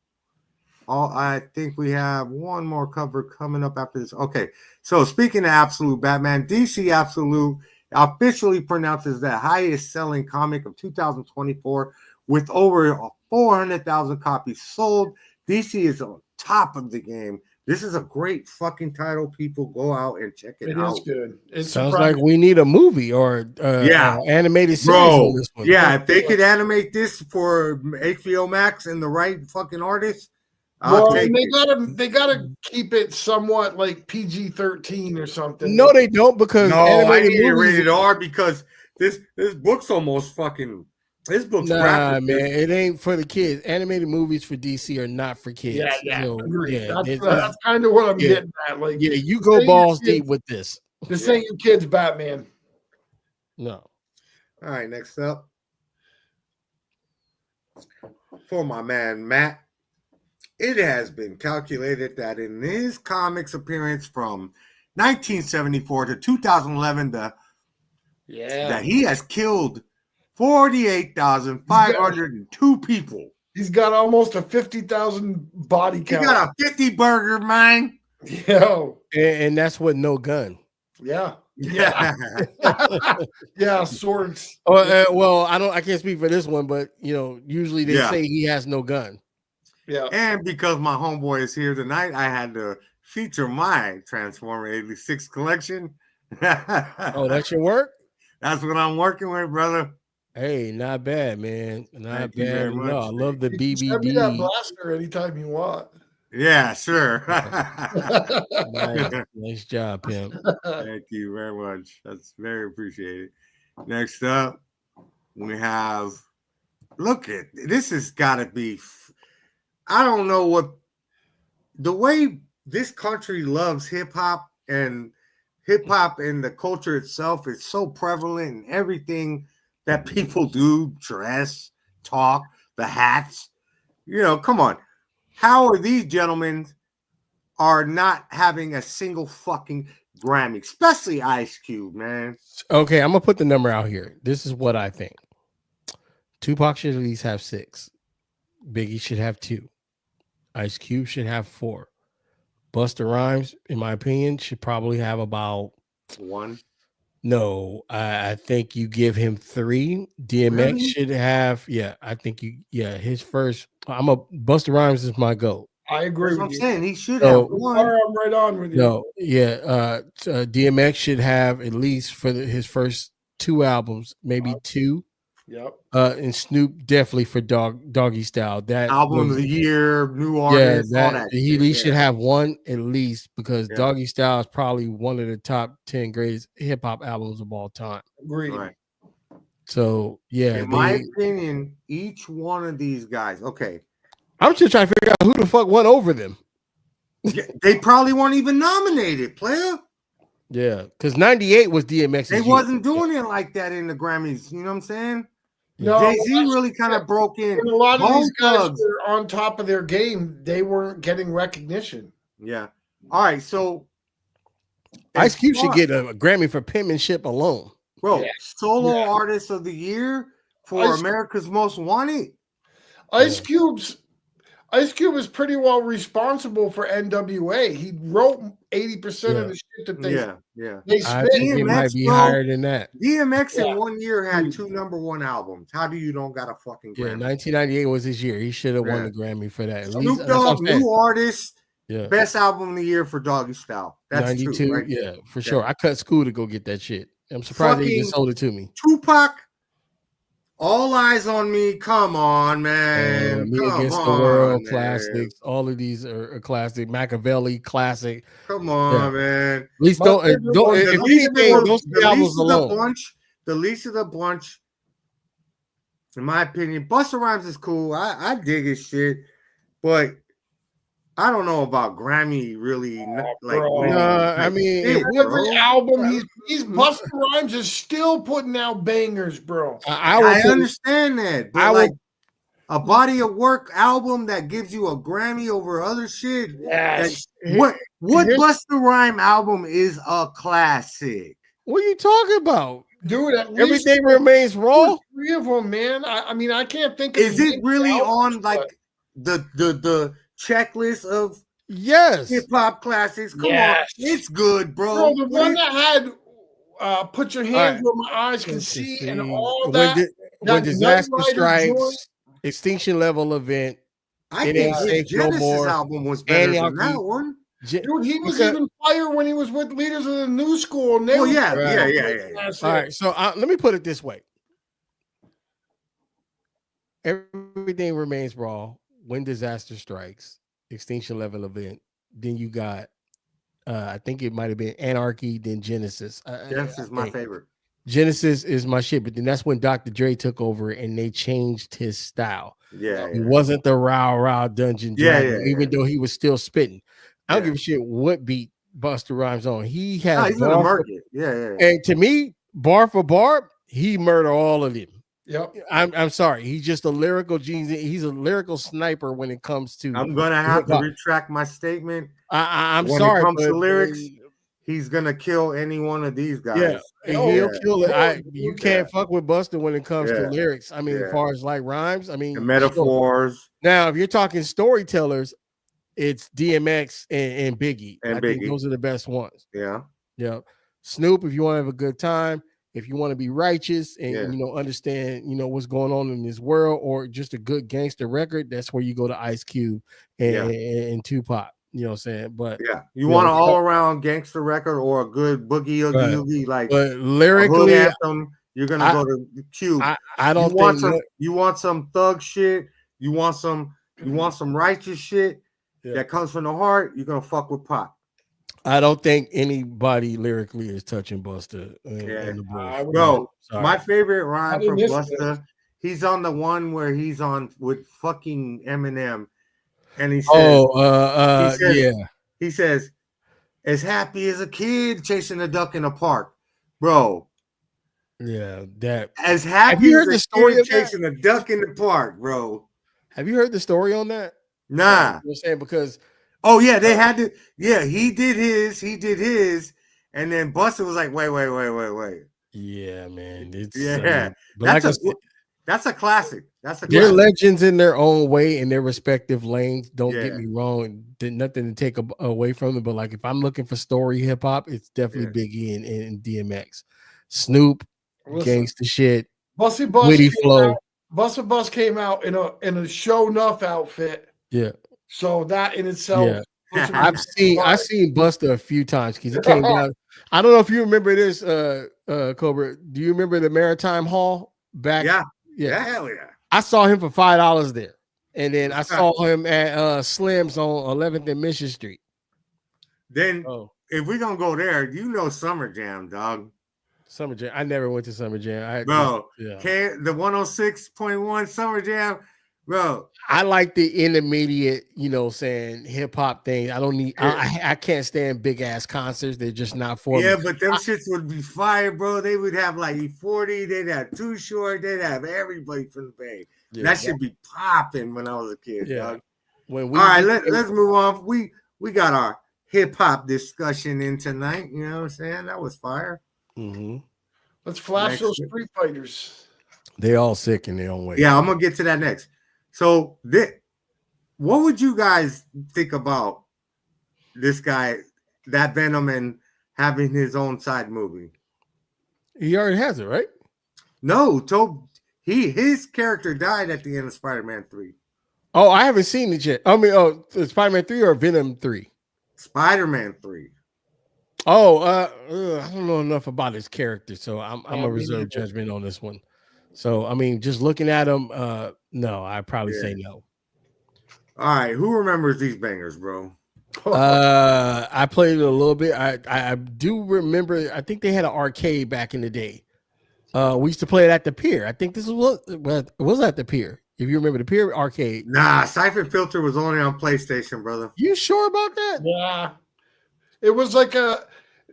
I think we have one more cover coming up after this. Okay, so speaking of Absolute Batman, DC Absolute officially pronounces the highest selling comic of 2024 with over 400,000 copies sold. DC is on top of the game. This is a great fucking title. People go out and check it out. It is good. It sounds like we need a movie or animated series on this one. Yeah, if they could animate this for HBO Max and the right fucking artist, they gotta keep it somewhat like PG-13 or something. No, they don't, because I need it rated R because this book's almost fucking. This book's man, it ain't for the kids. Animated movies for DC are not for kids. Yeah. So, that's kind of what I'm getting at. Like, you go balls deep with this. This ain't your kids' Batman. No. All right, next up for my man Matt. It has been calculated that in his comics appearance from 1974 to 2011, that he has killed 48,502 people. He's got almost a 50,000 body count. He got a 50 burger, man. Yo. And that's with no gun. Yeah, swords. Well, I can't speak for this one, but usually they say he has no gun. Yeah. And because my homeboy is here tonight, I had to feature my Transformer 86 collection. Oh, that's your work? That's what I'm working with, brother. Hey, not bad, man. Not Thank you very bad. much. No, I love the BBD. Send me that blaster anytime you want. Yeah, sure. Nice job, pimp. Thank you very much. That's very appreciated. Next up, we have, look at this. Has got to be, I don't know what, the way this country loves hip hop and the culture itself is so prevalent in everything that people do, dress, talk, the hats. Come on. How are these gentlemen are not having a single fucking Grammy, especially Ice Cube, man? Okay, I'm gonna put the number out here. This is what I think. Tupac should at least have 6. Biggie should have 2. Ice Cube should have 4. Busta Rhymes, in my opinion, should probably have about 1. No, I think you give him 3. DMX should have, I think his first. Busta Rhymes is my GOAT. I agree with I'm you. saying he should have 1. I'm right on with you. No, DMX should have at least for his first 2 albums, maybe 2. Yep. And Snoop definitely for Doggy Style. That album of the year, new artist, all that. He at least should have 1 at least, because Doggy Style is probably one of the top 10 greatest hip hop albums of all time. Agreed. Right. So yeah, In my opinion, each one of these guys. Okay, I'm still trying to figure out who the fuck went over them. they probably weren't even nominated, player. Yeah, because 98 was DMX's They year. wasn't doing it like that in the Grammys. You know what I'm saying? No, Jay-Z really kind of broke in. And a lot of these guys Thugs. were on top of their game. They weren't getting recognition. Yeah. All right. So Ice Cube should get a Grammy for penmanship alone. Bro, solo artist of the year for America's Most Wanted. Ice Cube is pretty well responsible for NWA. He wrote 80% of the shit that they they spit. I think it might be higher than that. DMX in 1 year had 2 #1 albums. How do you don't got a fucking Grammy? 1998 was his year. He should have won the Grammy for that. At Snoop least, Dogg, new artist. Best album of the year for Doggy Style. That's 92, 2, right? yeah, for sure. I cut school to go get that shit. I'm surprised they even sold it to me. Tupac, All Eyes on Me. Come on, man. Me Against the World, classics. All of these are classic. Machiavelli, classic. Come on, man. At least don't if anything, those albums alone. The least of the bunch, in my opinion. Busta Rhymes is cool. I dig his shit, but I don't know about Grammy really. I mean, every album he's Busta Rhymes is still putting out bangers, bro. I understand that, but a body of work album that gives you a Grammy over other shit. Yes. What Busta Rhymes album is a classic? What are you talking about? Dude, Everything Remains Raw. 3 of them, man. I mean, I can't think of. Is it really on like the checklist of hip hop classics? Come on, it's good, bro. The one that had "Put Your Hands Where My Eyes Can See" and all that. When Disaster Strikes, Extinction Level Event. I think his Genesis album was better than that one. Dude, he was even fire when he was with Leaders of the New School. And yeah. All right, so let me put it this way: Everything Remains Raw, When Disaster Strikes, Extinction Level Event. Then you got, I think it might have been Anarchy, then Genesis. Genesis is my favorite. Genesis is my shit, but then that's when Dr. Dre took over and they changed his style. He wasn't the rah dungeon dragon, even though he was still spitting. I don't give a shit what beat Busta Rhymes on. He has he's gonna murk it. And to me, bar for bar, he murdered all of them. Yep. I'm sorry. He's just a lyrical genius. He's a lyrical sniper when it comes to. I'm gonna have to retract my statement. I'm when sorry. When it comes to lyrics, he's gonna kill any one of these guys. He'll kill it. You can't fuck with Busta when it comes to lyrics. I mean, as far as like rhymes, I mean, the metaphors. Now, if you're talking storytellers, it's DMX and Biggie. I think those are the best ones. Yeah. Snoop, if you want to have a good time, if you want to be righteous and understand what's going on in this world, or just a good gangster record, that's where you go to Ice Cube and Tupac. You know what I'm saying? But you want an all-around gangster record or a good boogie oogie like, but lyrically, anthem, you're gonna go to Cube. I don't you want some thug shit. You want some righteous shit that comes from the heart. You're gonna fuck with Pac. I don't think anybody lyrically is touching Busta. Bro, my favorite rhyme from Busta, he's on the one where he's on with fucking Eminem, and he says, he says, as happy as a kid chasing a duck in a park, bro. Yeah, that as happy as a kid chasing a duck in the park, bro. Have you heard the story on that? Nah, I'm saying because. Oh yeah, they had to. Yeah, he did his, and then Busta was like, wait. Yeah, man. That's a classic. That's a they're legends in their own way in their respective lanes. Don't get me wrong. Nothing to take away from them, but like if I'm looking for story hip hop, it's definitely Biggie and DMX. Snoop, gangsta shit, witty flow. Busta Bus came out in a Show Enough outfit. Yeah. So that in itself, I've seen Busta a few times because he came down. I don't know if you remember this, Cobra. Do you remember the Maritime Hall back? Yeah, hell yeah. I saw him for $5 there, and then I saw him at Slim's on 11th and Mission Street. Then if we're gonna go there, Summer Jam, dog. Summer Jam. I never went to Summer Jam. Bro, the 106.1 Summer Jam, bro. I like the intermediate, saying hip hop thing. I don't need. I can't stand big ass concerts. They're just not for me. Yeah, but them shits would be fire, bro. They would have like E40. They'd have Too Short. They'd have everybody from the Bay. Yeah, that should be popping when I was a kid. Yeah. Dog. All right, let's move on. We got our hip hop discussion in tonight. You know what I'm saying? That was fire. Mm-hmm. Let's flash those Street Fighters. They all sick in their own way. Yeah, I'm gonna get to that next. So, what would you guys think about this guy, that Venom, and having his own side movie? He already has it, right? No, his character died at the end of Spider-Man 3. Oh, I haven't seen it yet. I mean, Spider-Man 3 or Venom 3? Spider-Man 3. Oh, I don't know enough about his character, so I'm a reserve judgment on this one. So, I mean, just looking at him, no, I'd probably say no. All right, who remembers these bangers, bro? I played it a little bit. I do remember. I think they had an arcade back in the day. We used to play it at the pier. I think this was at the pier. If you remember the pier arcade. Nah, Siphon Filter was only on PlayStation, brother. You sure about that? Yeah. It was like a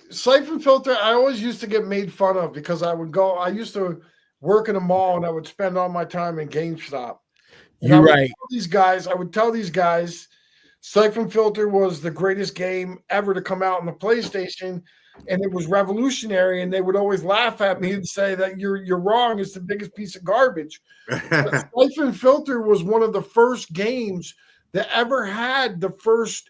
Siphon Filter. I always used to get made fun of because I used to work in a mall and I would spend all my time in GameStop. You're right. I would tell these guys Siphon Filter was the greatest game ever to come out on the PlayStation, and it was revolutionary, and they would always laugh at me and say that you're wrong, it's the biggest piece of garbage. Siphon Filter was one of the first games that ever had the first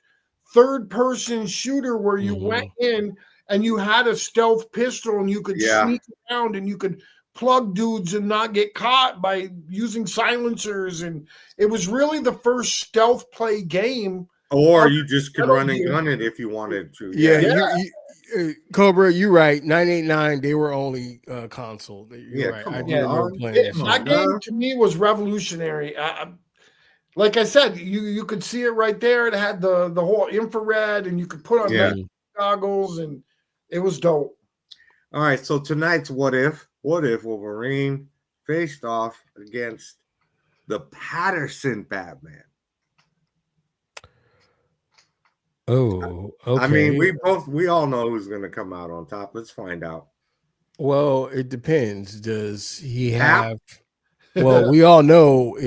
third-person shooter where you went in and you had a stealth pistol and you could sneak around and you could plug dudes and not get caught by using silencers, and it was really the first stealth play game. Or you just could run and gun it if you wanted to. Yeah. Cobra, you're right. 989, they were only console. You're right. I do remember playing that game to me was revolutionary. Like I said, you could see it right there. It had the whole infrared, and you could put on goggles, and it was dope. All right, so tonight's What If Wolverine faced off against the Patterson Batman? Oh, okay. I mean, we all know who's going to come out on top. Let's find out. Well, it depends. Does he have? Well, we all know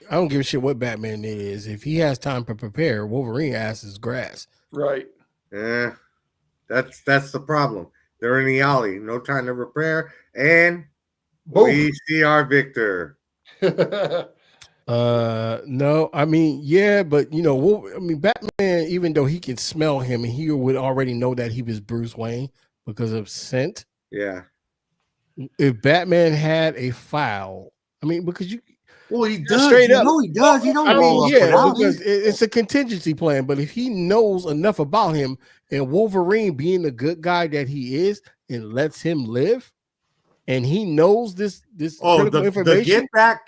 I don't give a shit what Batman it is. If he has time to prepare, Wolverine ass is grass. Right. Yeah, that's the problem. They're in the alley, no time to prepare, and we see our victor. No, I mean, yeah, but Batman, even though he could smell him, he would already know that he was Bruce Wayne because of scent. Yeah. If Batman had a file, I mean, because he does. Straight up. No, he does. He don't because it's a contingency plan. But if he knows enough about him, and Wolverine being the good guy that he is, and lets him live, and he knows this critical information. The get back,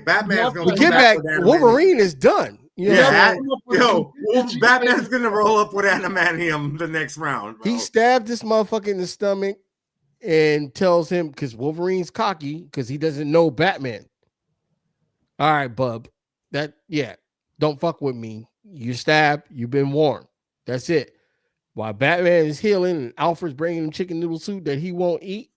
Batman's going to get back. Wolverine is done. Batman's going to roll up with adamantium the next round. Bro. He stabbed this motherfucker in the stomach and tells him, because Wolverine's cocky because he doesn't know Batman. All right, bub. Don't fuck with me. You stabbed. You've been warned. That's it. While Batman is healing and Alfred's bringing him chicken noodle soup that he won't eat.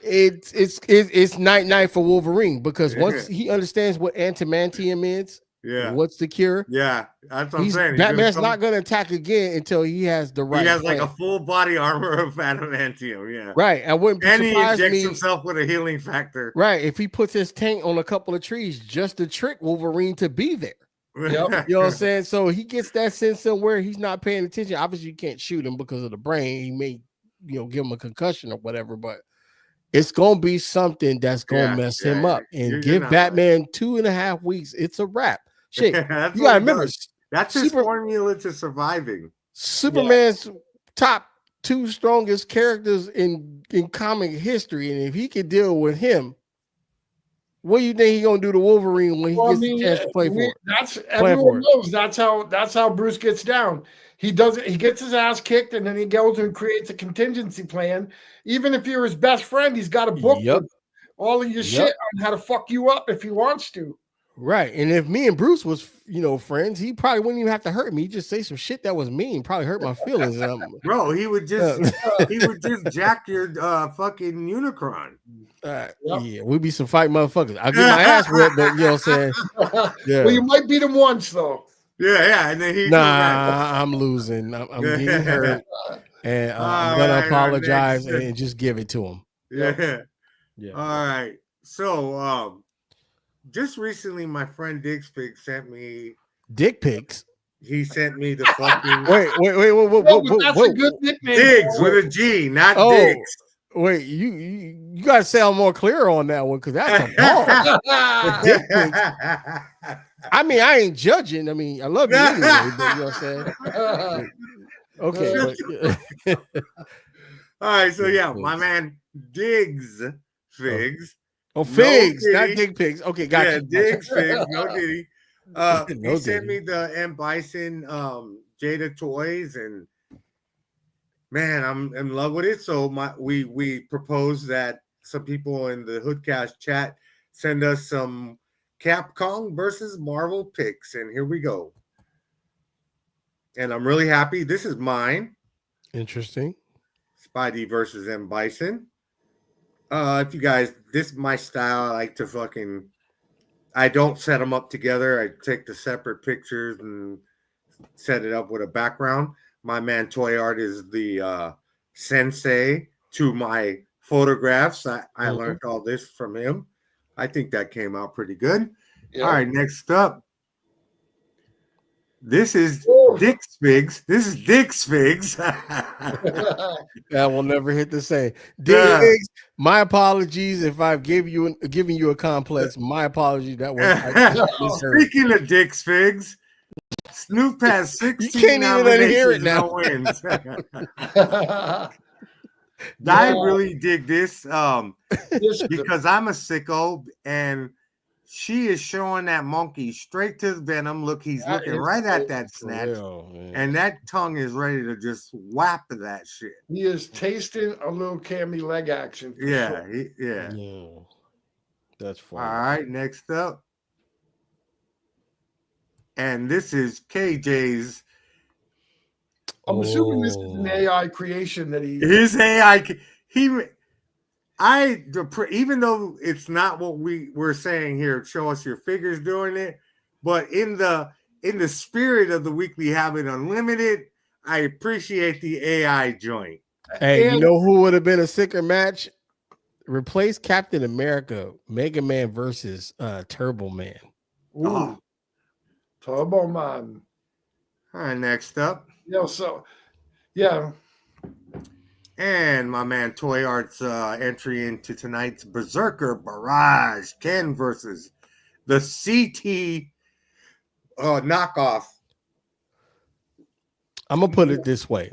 It's night for Wolverine, because once he understands what antimantium is, what's the cure? Yeah, that's what I'm saying. Batman's not going to attack again until he has the right. He has plan. Like a full body armor of adamantium. Yeah, right. I wouldn't. And he injects himself with a healing factor. Right. If he puts his tank on a couple of trees just to trick Wolverine to be there. Yep. You know what I'm saying? So he gets that sense somewhere he's not paying attention. Obviously, you can't shoot him because of the brain. He may, give him a concussion or whatever, but it's gonna be something that's gonna mess him up. And give Batman 2.5 weeks. It's a wrap. Shit, you gotta remember that's his formula to surviving. Superman's top 2 strongest characters in comic history, and if he could deal with him, what do you think he's gonna do to Wolverine when he gets the chance to play for it? Everyone knows that's how Bruce gets down. he doesn't. He gets his ass kicked, and then he goes and creates a contingency plan. Even if you're his best friend, he's got a book with all of your shit on how to fuck you up if he wants to. Right. And if me and Bruce was, friends, he probably wouldn't even have to hurt me. He'd just say some shit that was mean, probably hurt my feelings. Bro, he would just jack your fucking Unicron. Yeah, we'd be some fight motherfuckers. I'll get my ass whipped, but you know what I'm saying? Yeah. Well, you might beat him once though. Yeah, and then I'm losing. I'm getting hurt, and I'm gonna apologize and just give it to him. Yeah. All right. So, just recently, my friend DUMBSKI sent me dick pics. He sent me the fucking wait. That's a good nickname. Diggs with a G, not Diggs. Wait, you gotta sound more clear on that one because that's a bar. Dick pics. I mean, I ain't judging. I mean, I love you anyway, but you know what I'm saying? Okay. All right, so yeah, my man Diggs Figs. Oh, Figs, not dick pics. Okay, gotcha. Yeah, Diggs Figs, no diddy. He sent me the M. Bison Jada toys, and man, I'm in love with it. So we proposed that some people in the Hoodcast chat send us some Capcom versus Marvel picks, and here we go. And I'm really happy. This is mine. Interesting. Spidey versus M. Bison. If you guys, this is my style. I like to I don't set them up together. I take the separate pictures and set it up with a background. My man Toy Art is the sensei to my photographs. I learned all this from him. I think that came out pretty good. Yeah. All right, next up. This is Dick's Figs. This is Dick's Figs. That will never hit the same. Dick Figs, my apologies if I've given you a complex. My apologies. That was Speaking of Dick's Figs, Snoop has 16 you can't even hear it now. No wins. I really dig this because I'm a sicko, and she is showing that monkey straight to the venom. Look, he's looking right at that snatch, and that tongue is ready to just whap that shit. He is tasting a little Cammy leg action. Yeah, sure. That's funny. All right, next up. And this is KJ's. I'm assuming this is an AI creation that his AI. Even though it's not what we're saying here, show us your figures doing it, but in the spirit of the Weekly Habit Unlimited, I appreciate the AI joint. Hey, you know who would have been a sicker match? Replace Captain America, Mega Man versus Turbo Man. Ooh. Turbo Man. All right, next up. Yeah. And my man Toy Art's entry into tonight's Berserker Barrage, Ken versus the CT knockoff. I'm gonna put it this way.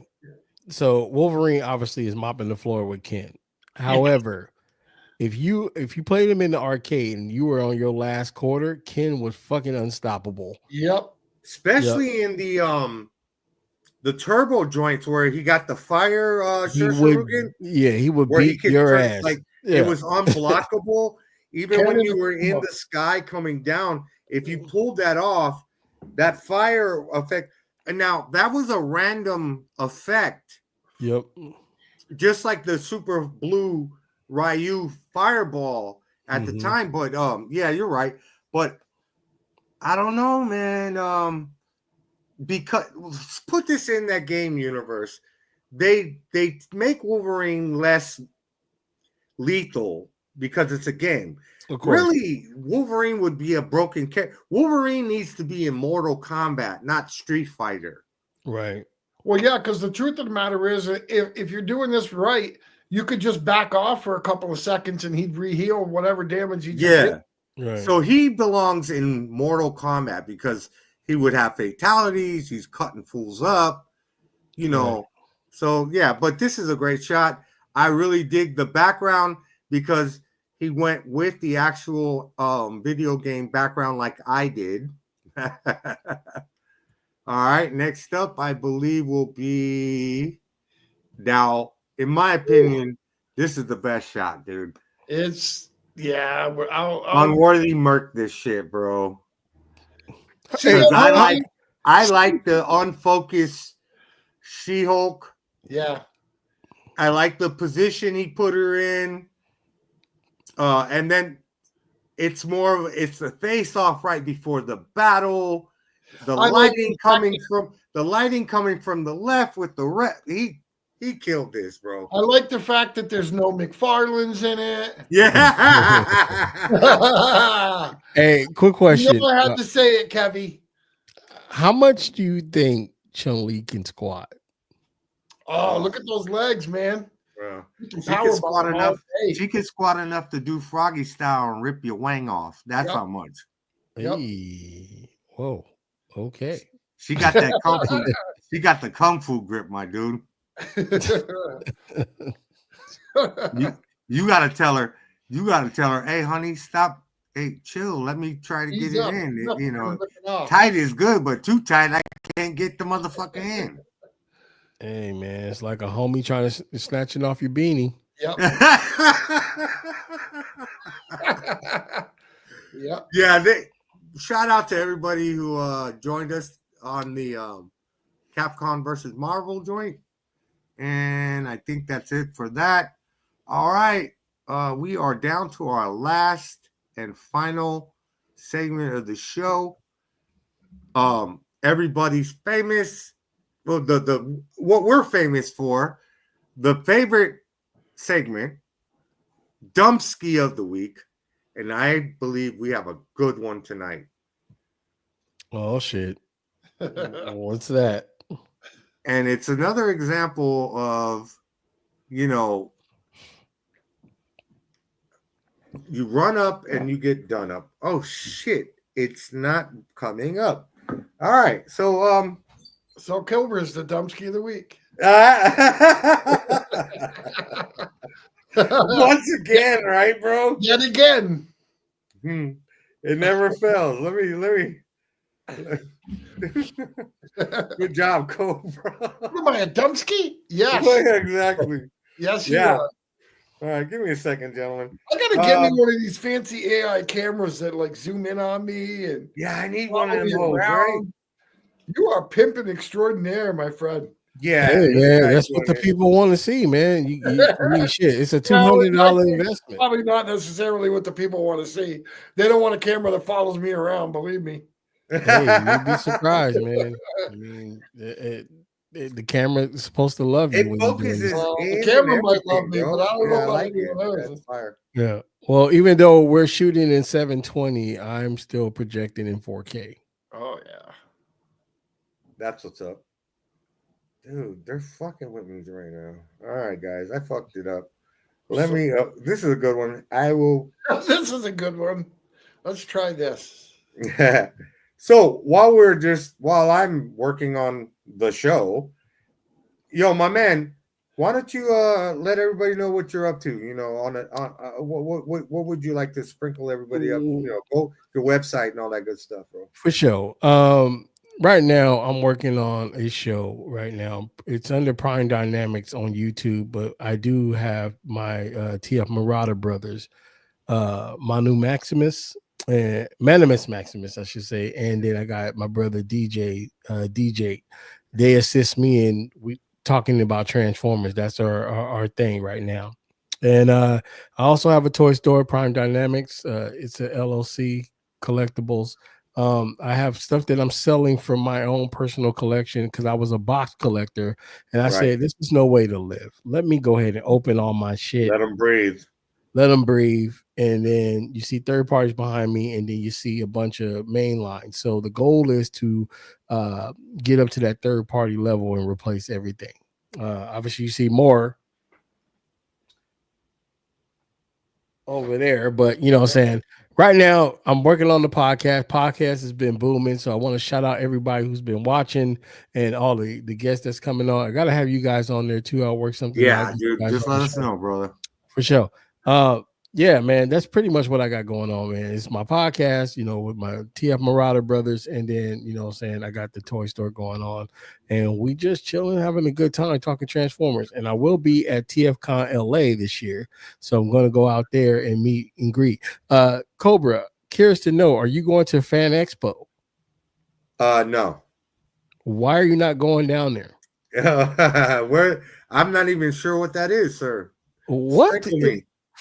So Wolverine obviously is mopping the floor with Ken. However, if you played him in the arcade and you were on your last quarter, Ken was fucking unstoppable. Yep. Especially in the turbo joints where he got the fire he would beat your ass. It was unblockable. Even when you were in the sky coming down, if you pulled that off, that fire effect. And now that was a random effect. Yep. Just like the super blue Ryu fireball at the time. But yeah, you're right. But I don't know, man. Because let's put this in that game universe, they make Wolverine less lethal because it's a game. Really, Wolverine would be a broken character. Wolverine needs to be in Mortal Kombat, not Street Fighter. Right. Well, yeah, because the truth of the matter is, if you're doing this right, you could just back off for a couple of seconds and he'd reheal whatever damage he did. Right. So he belongs in Mortal Kombat because he would have fatalities. He's cutting fools up, Right. So, yeah, but this is a great shot. I really dig the background because he went with the actual video game background like I did. All right, next up, I believe will be now. In my opinion, this is the best shot, dude. It's I'll Unworthy Merc this shit, bro. see. I like the unfocused She-Hulk. Yeah, I like the position he put her in. And then it's the face off right before the battle. The lighting coming from the left with the he killed this, bro. I like the fact that there's no McFarlanes in it. Yeah. Hey, quick question. You know I had to say it, Kevy. How much do you think Chun-Li can squat? Oh, look at those legs, man. Bro. She can squat enough. She can squat enough to do Froggy style and rip your wang off. That's how much. Yep. Hey. Whoa. Okay. She got that kung fu. She got the kung fu grip, my dude. You gotta tell her. Hey, honey, stop. Hey, chill. Let me try to get it in. You know, tight is good, but too tight, I can't get the motherfucker in. Hey, man, it's like a homie trying to snatching off your beanie. Yep. Yep. Yeah. Shout out to everybody who joined us on the Capcom versus Marvel joint. And I think that's it for that. All right. We are down to our last and final segment of the show. Everybody's famous. Well, the what we're famous for, the favorite segment, DUMBSKI of the week. And I believe we have a good one tonight. Oh, shit. What's that? And it's another example of, you run up and you get done up. Oh, shit. It's not coming up. All right. So, So COURES, the DUMBSKI of the week. Once again, right, bro? Yet again. It never fails. Let me. Good job, Cobra. Am I a DUMBSKI? Yes. Yeah, exactly. Yes, yeah. You are. All right, give me a second, gentlemen. I gotta get me one of these fancy AI cameras that like zoom in on me and I need one of them hoes, right? You are pimping extraordinaire, my friend. Yeah, hey, man, that's what the people want to see, man. I mean, shit, it's a $200 investment. Probably not necessarily what the people want to see. They don't want a camera that follows me around. Believe me. Hey, you'd be surprised, man. I mean, the camera is supposed to love you. It focuses. The camera might love me, but I don't know about anyone else. Yeah. Well, even though we're shooting in 720, I'm still projecting in 4K. Oh yeah. That's what's up. Dude, they're fucking with me right now. All right, guys, I fucked it up. Let me. This is a good one. I will. This is a good one. Let's try this. So while I'm working on the show, my man, why don't you let everybody know what you're up to? What would you like to sprinkle everybody up? Go your website and all that good stuff, bro. For sure. Right now, I'm working on a show right now. It's under PRIMEDYNAMIXX on YouTube, but I do have my TF Marauder brothers, Manu Maximus, and Manimus Maximus, I should say. And then I got my brother DJ. They assist me in talking about Transformers. That's our thing right now. And I also have a toy store, PRIMEDYNAMIXX. It's a LLC, collectibles. I have stuff that I'm selling from my own personal collection because I was a box collector, and I said, this is no way to live. Let me go ahead and open all my shit. Let them breathe. And then you see third parties behind me, and then you see a bunch of main lines. So the goal is to get up to that third party level and replace everything. Obviously, you see more over there, but you know what I'm saying? Right now, I'm working on the podcast. Podcast has been booming, so I want to shout out everybody who's been watching and all the guests that's coming on. I got to have you guys on there too. I'll work something out. Dude, just let us know, brother. For sure. Yeah, man, that's pretty much what I got going on, man. It's my podcast, with my TF Marauder brothers, and then I got the toy store going on, and we just chilling, having a good time talking Transformers. And I will be at TFCon LA this year, so I'm going to go out there and meet and greet. Cobra, curious to know, are you going to Fan Expo? No. Why are you not going down there? Where? I'm not even sure what that is, sir. What?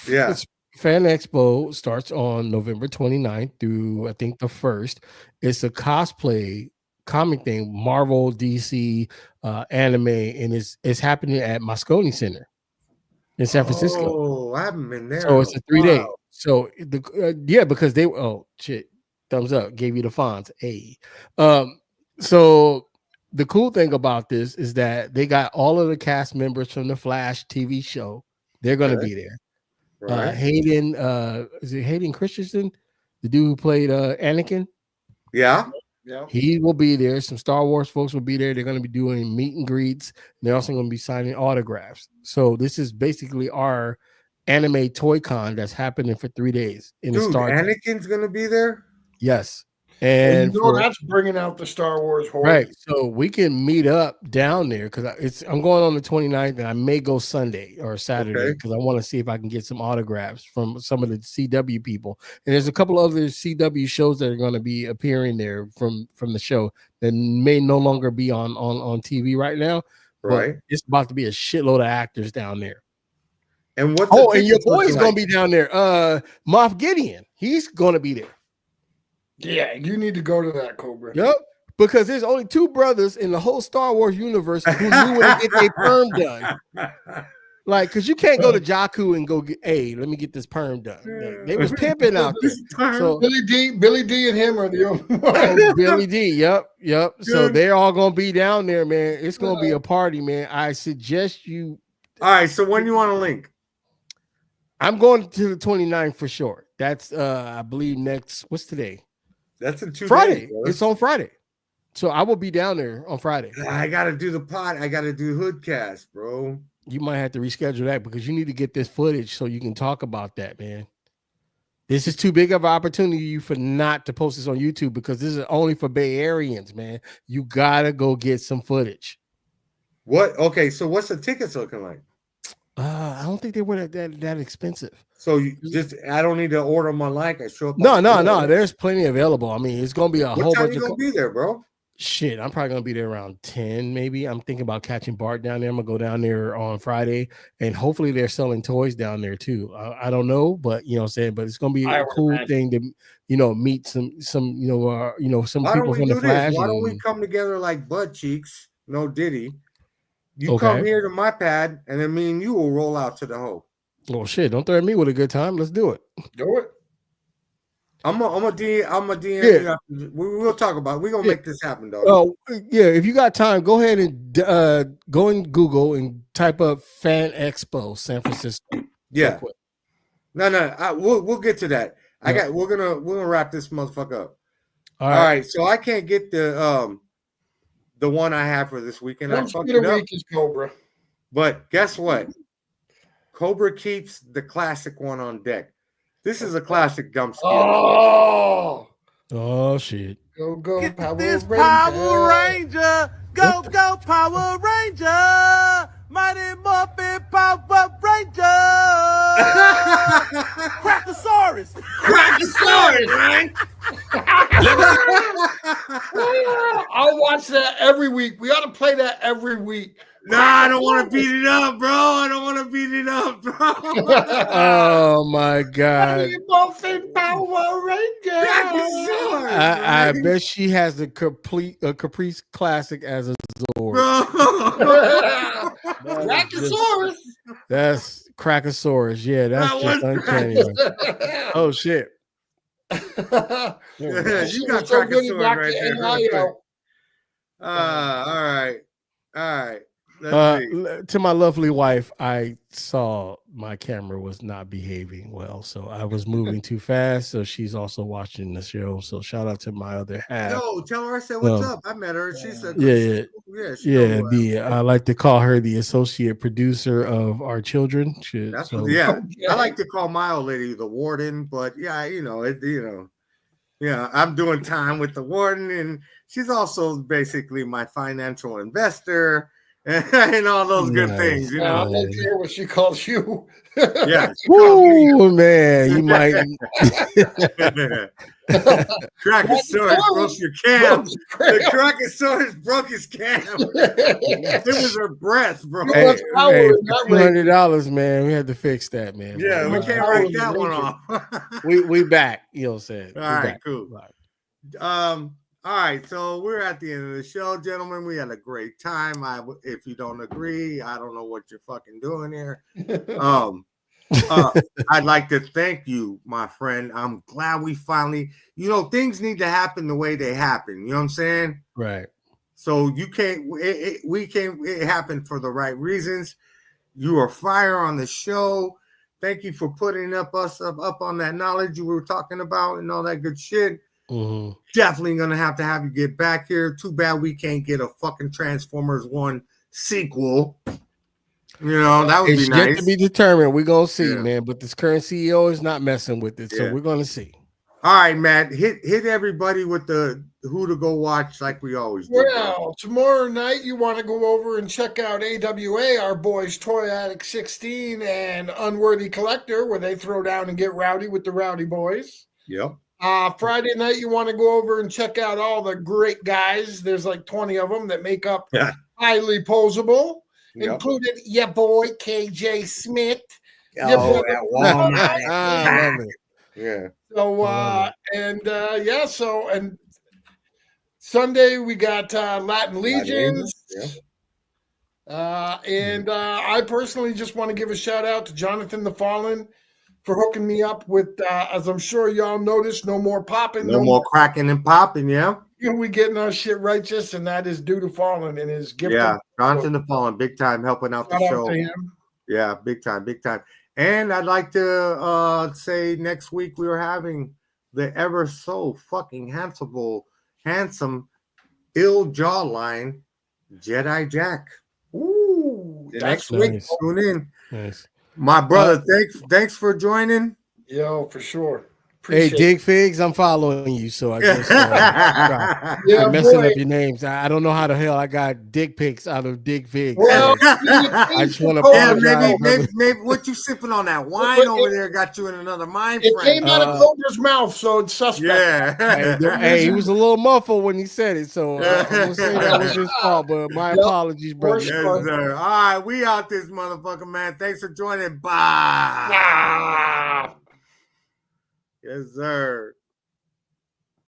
Yeah. Fan Expo starts on November 29th through I think the 1st. It's a cosplay comic thing, Marvel, DC, anime, and it's happening at Moscone Center in San Francisco. Oh, I haven't been there. So it's a 3-day. So because they thumbs up, gave you the fonts. So the cool thing about this is that they got all of the cast members from the Flash TV show. They're going to be there. Right. Hayden, is it Hayden Christensen, the dude who played Anakin? Yeah. He will be there. Some Star Wars folks will be there. They're going to be doing meet and greets. They're also going to be signing autographs. So this is basically our anime toy con that's happening for 3 days. Dude, Anakin's going to be there? Yes. And that's bringing out the Star Wars horror. Right. So we can meet up down there because I'm going on the 29th, and I may go Sunday or Saturday because I want to see if I can get some autographs from some of the CW people. And there's a couple other CW shows that are going to be appearing there from the show that may no longer be on TV right now. Right. But it's about to be a shitload of actors down there. And what? And your boy's going to be down there. Moff Gideon. He's going to be there. Yeah, you need to go to that, Cobra. Yep, because there's only 2 brothers in the whole Star Wars universe who knew when to get their perm done. Like, because you can't go to Jakku and go get, hey, let me get this perm done. They was pimping out there. So Billy D and him are the only ones. Billy D, yep. So they're all gonna be down there, man. It's gonna be a party, man. I suggest you. All right, so when you want to link? I'm going to the 29th for sure. That's I believe what's today? That's in 2 Friday. days. It's on Friday. So I will be down there on Friday. I got to do the pod. I got to do Hoodcast, bro. You might have to reschedule that because you need to get this footage so you can talk about that, man. This is too big of an opportunity for not to post this on YouTube because this is only for Bay Areans, man. You got to go get some footage. What? Okay, so what's the tickets looking like? I don't think they were that expensive. So I don't need to order them online. I show up. No. There's plenty available. I mean, it's gonna be a whole bunch. You gonna be there, bro? Shit, I'm probably gonna be there around 10, maybe. I'm thinking about catching Bart down there. I'm gonna go down there on Friday, and hopefully they're selling toys down there too. I don't know, but you know what I'm saying. But it's gonna be a cool thing to meet some some people from the Flash. Why don't we come together like butt cheeks? No Diddy. You come here to my pad, and then me and you will roll out to the hoe. Well, shit! Don't threaten me with a good time. Let's do it. Do it. I'm a DM. Yeah. We'll talk about it. We're gonna make this happen, dog. Oh, yeah. If you got time, go ahead and go in Google and type up Fan Expo San Francisco. Yeah. No. We'll get to that. Yeah. We're gonna wrap this motherfucker up. All right. So I can't get the one I have for this weekend. I fucked it up. Is Cobra. But guess what? Cobra keeps the classic one on deck. This is a classic DUMBSKI. Oh shit. Go Get Power this Ranger. Power Ranger. Go Power Ranger. Mighty Morphin Power Ranger. Crackosaurus. Man. I'll watch that every week. We ought to play that every week. Nah, I don't want to beat it up, bro. I don't want to beat it up, bro. Oh my god. Morphin Power Ranger. I bet she has the Caprice Classic as a Zord. Crackosaurus. That's Crackosaurus. Yeah, that's just uncanny. Oh shit. You got Crackosaurus right there. All right. To my lovely wife, I saw my camera was not behaving well, so I was moving too fast. So she's also watching the show. So shout out to my other half. Yo, tell her I said what's up. I met her. She said, Yeah, I like to call her the associate producer of our children. That's So, what, yeah. Okay. I like to call my old lady the warden, but yeah, yeah, I'm doing time with the warden, and she's also basically my financial investor and all those good things, you I know. don't care what she calls you. Yeah, she calls me. Woo, man, you might. Crackosaurus broke your cam. The Crackosaurus broke his cam. It was her breath, bro. You Hey, must power hey, in that $200, man. We had to fix that, man. Yeah, But, we can't write that one off. we back. You know what I'm saying? All We right, back. cool. Right. All right, so we're at the end of the show, gentlemen. We had a great time. If you don't agree, I don't know what you're fucking doing here. I'd like to thank you, my friend. I'm glad we finally, things need to happen the way they happen. You know what I'm saying? Right. So it happened for the right reasons. You are fire on the show. Thank you for putting up on that knowledge you were talking about and all that good shit. Mm-hmm. Definitely gonna have to you get back here. Too bad we can't get a fucking Transformers 1 sequel. That would be nice. Yet to be determined. We're gonna see, man. But this current CEO is not messing with it, so we're gonna see. All right, Matt. Hit everybody with the who to go watch like we always do. Well, tomorrow night you want to go over and check out AWA, our boys Toy Addict 16 and Unworthy Collector, where they throw down and get rowdy with the Rowdy Boys. Yep. Friday night you want to go over and check out all the great guys. There's like 20 of them that make up Highly Posable, including your boy KJ Smith. Oh, at Walmart. I love it. Yeah. So and Sunday we got Latin Legions. And I personally just want to give a shout out to Jonathan the Fallen for hooking me up with, as I'm sure y'all noticed, no more popping. No more cracking and popping, yeah. We getting our shit righteous, and that is due to Fallen and his gift. Yeah, Jonathan the Fallen, big time helping out the show. Yeah, big time, big time. And I'd like to say next week we are having the ever so fucking handsome, ill jawline Jedi Jack. Ooh, next week. Tune in. Nice. My brother, thanks for joining. Yo, for sure. Hey, Dig Figs, I'm following you, so I guess I'm messing up your names. I don't know how the hell I got dick pics out of Dig Figs. Well, I just want to apologize. Maybe what you sipping on that wine over there got you in another mind frame. It came out of Cobra's mouth, so it's suspect. Yeah. Hey, he was a little muffled when he said it, so I'm gonna say that was his fault. But my apologies, brother. Yes, sir. All right, we out this motherfucker, man. Thanks for joining. Bye. Yes, sir.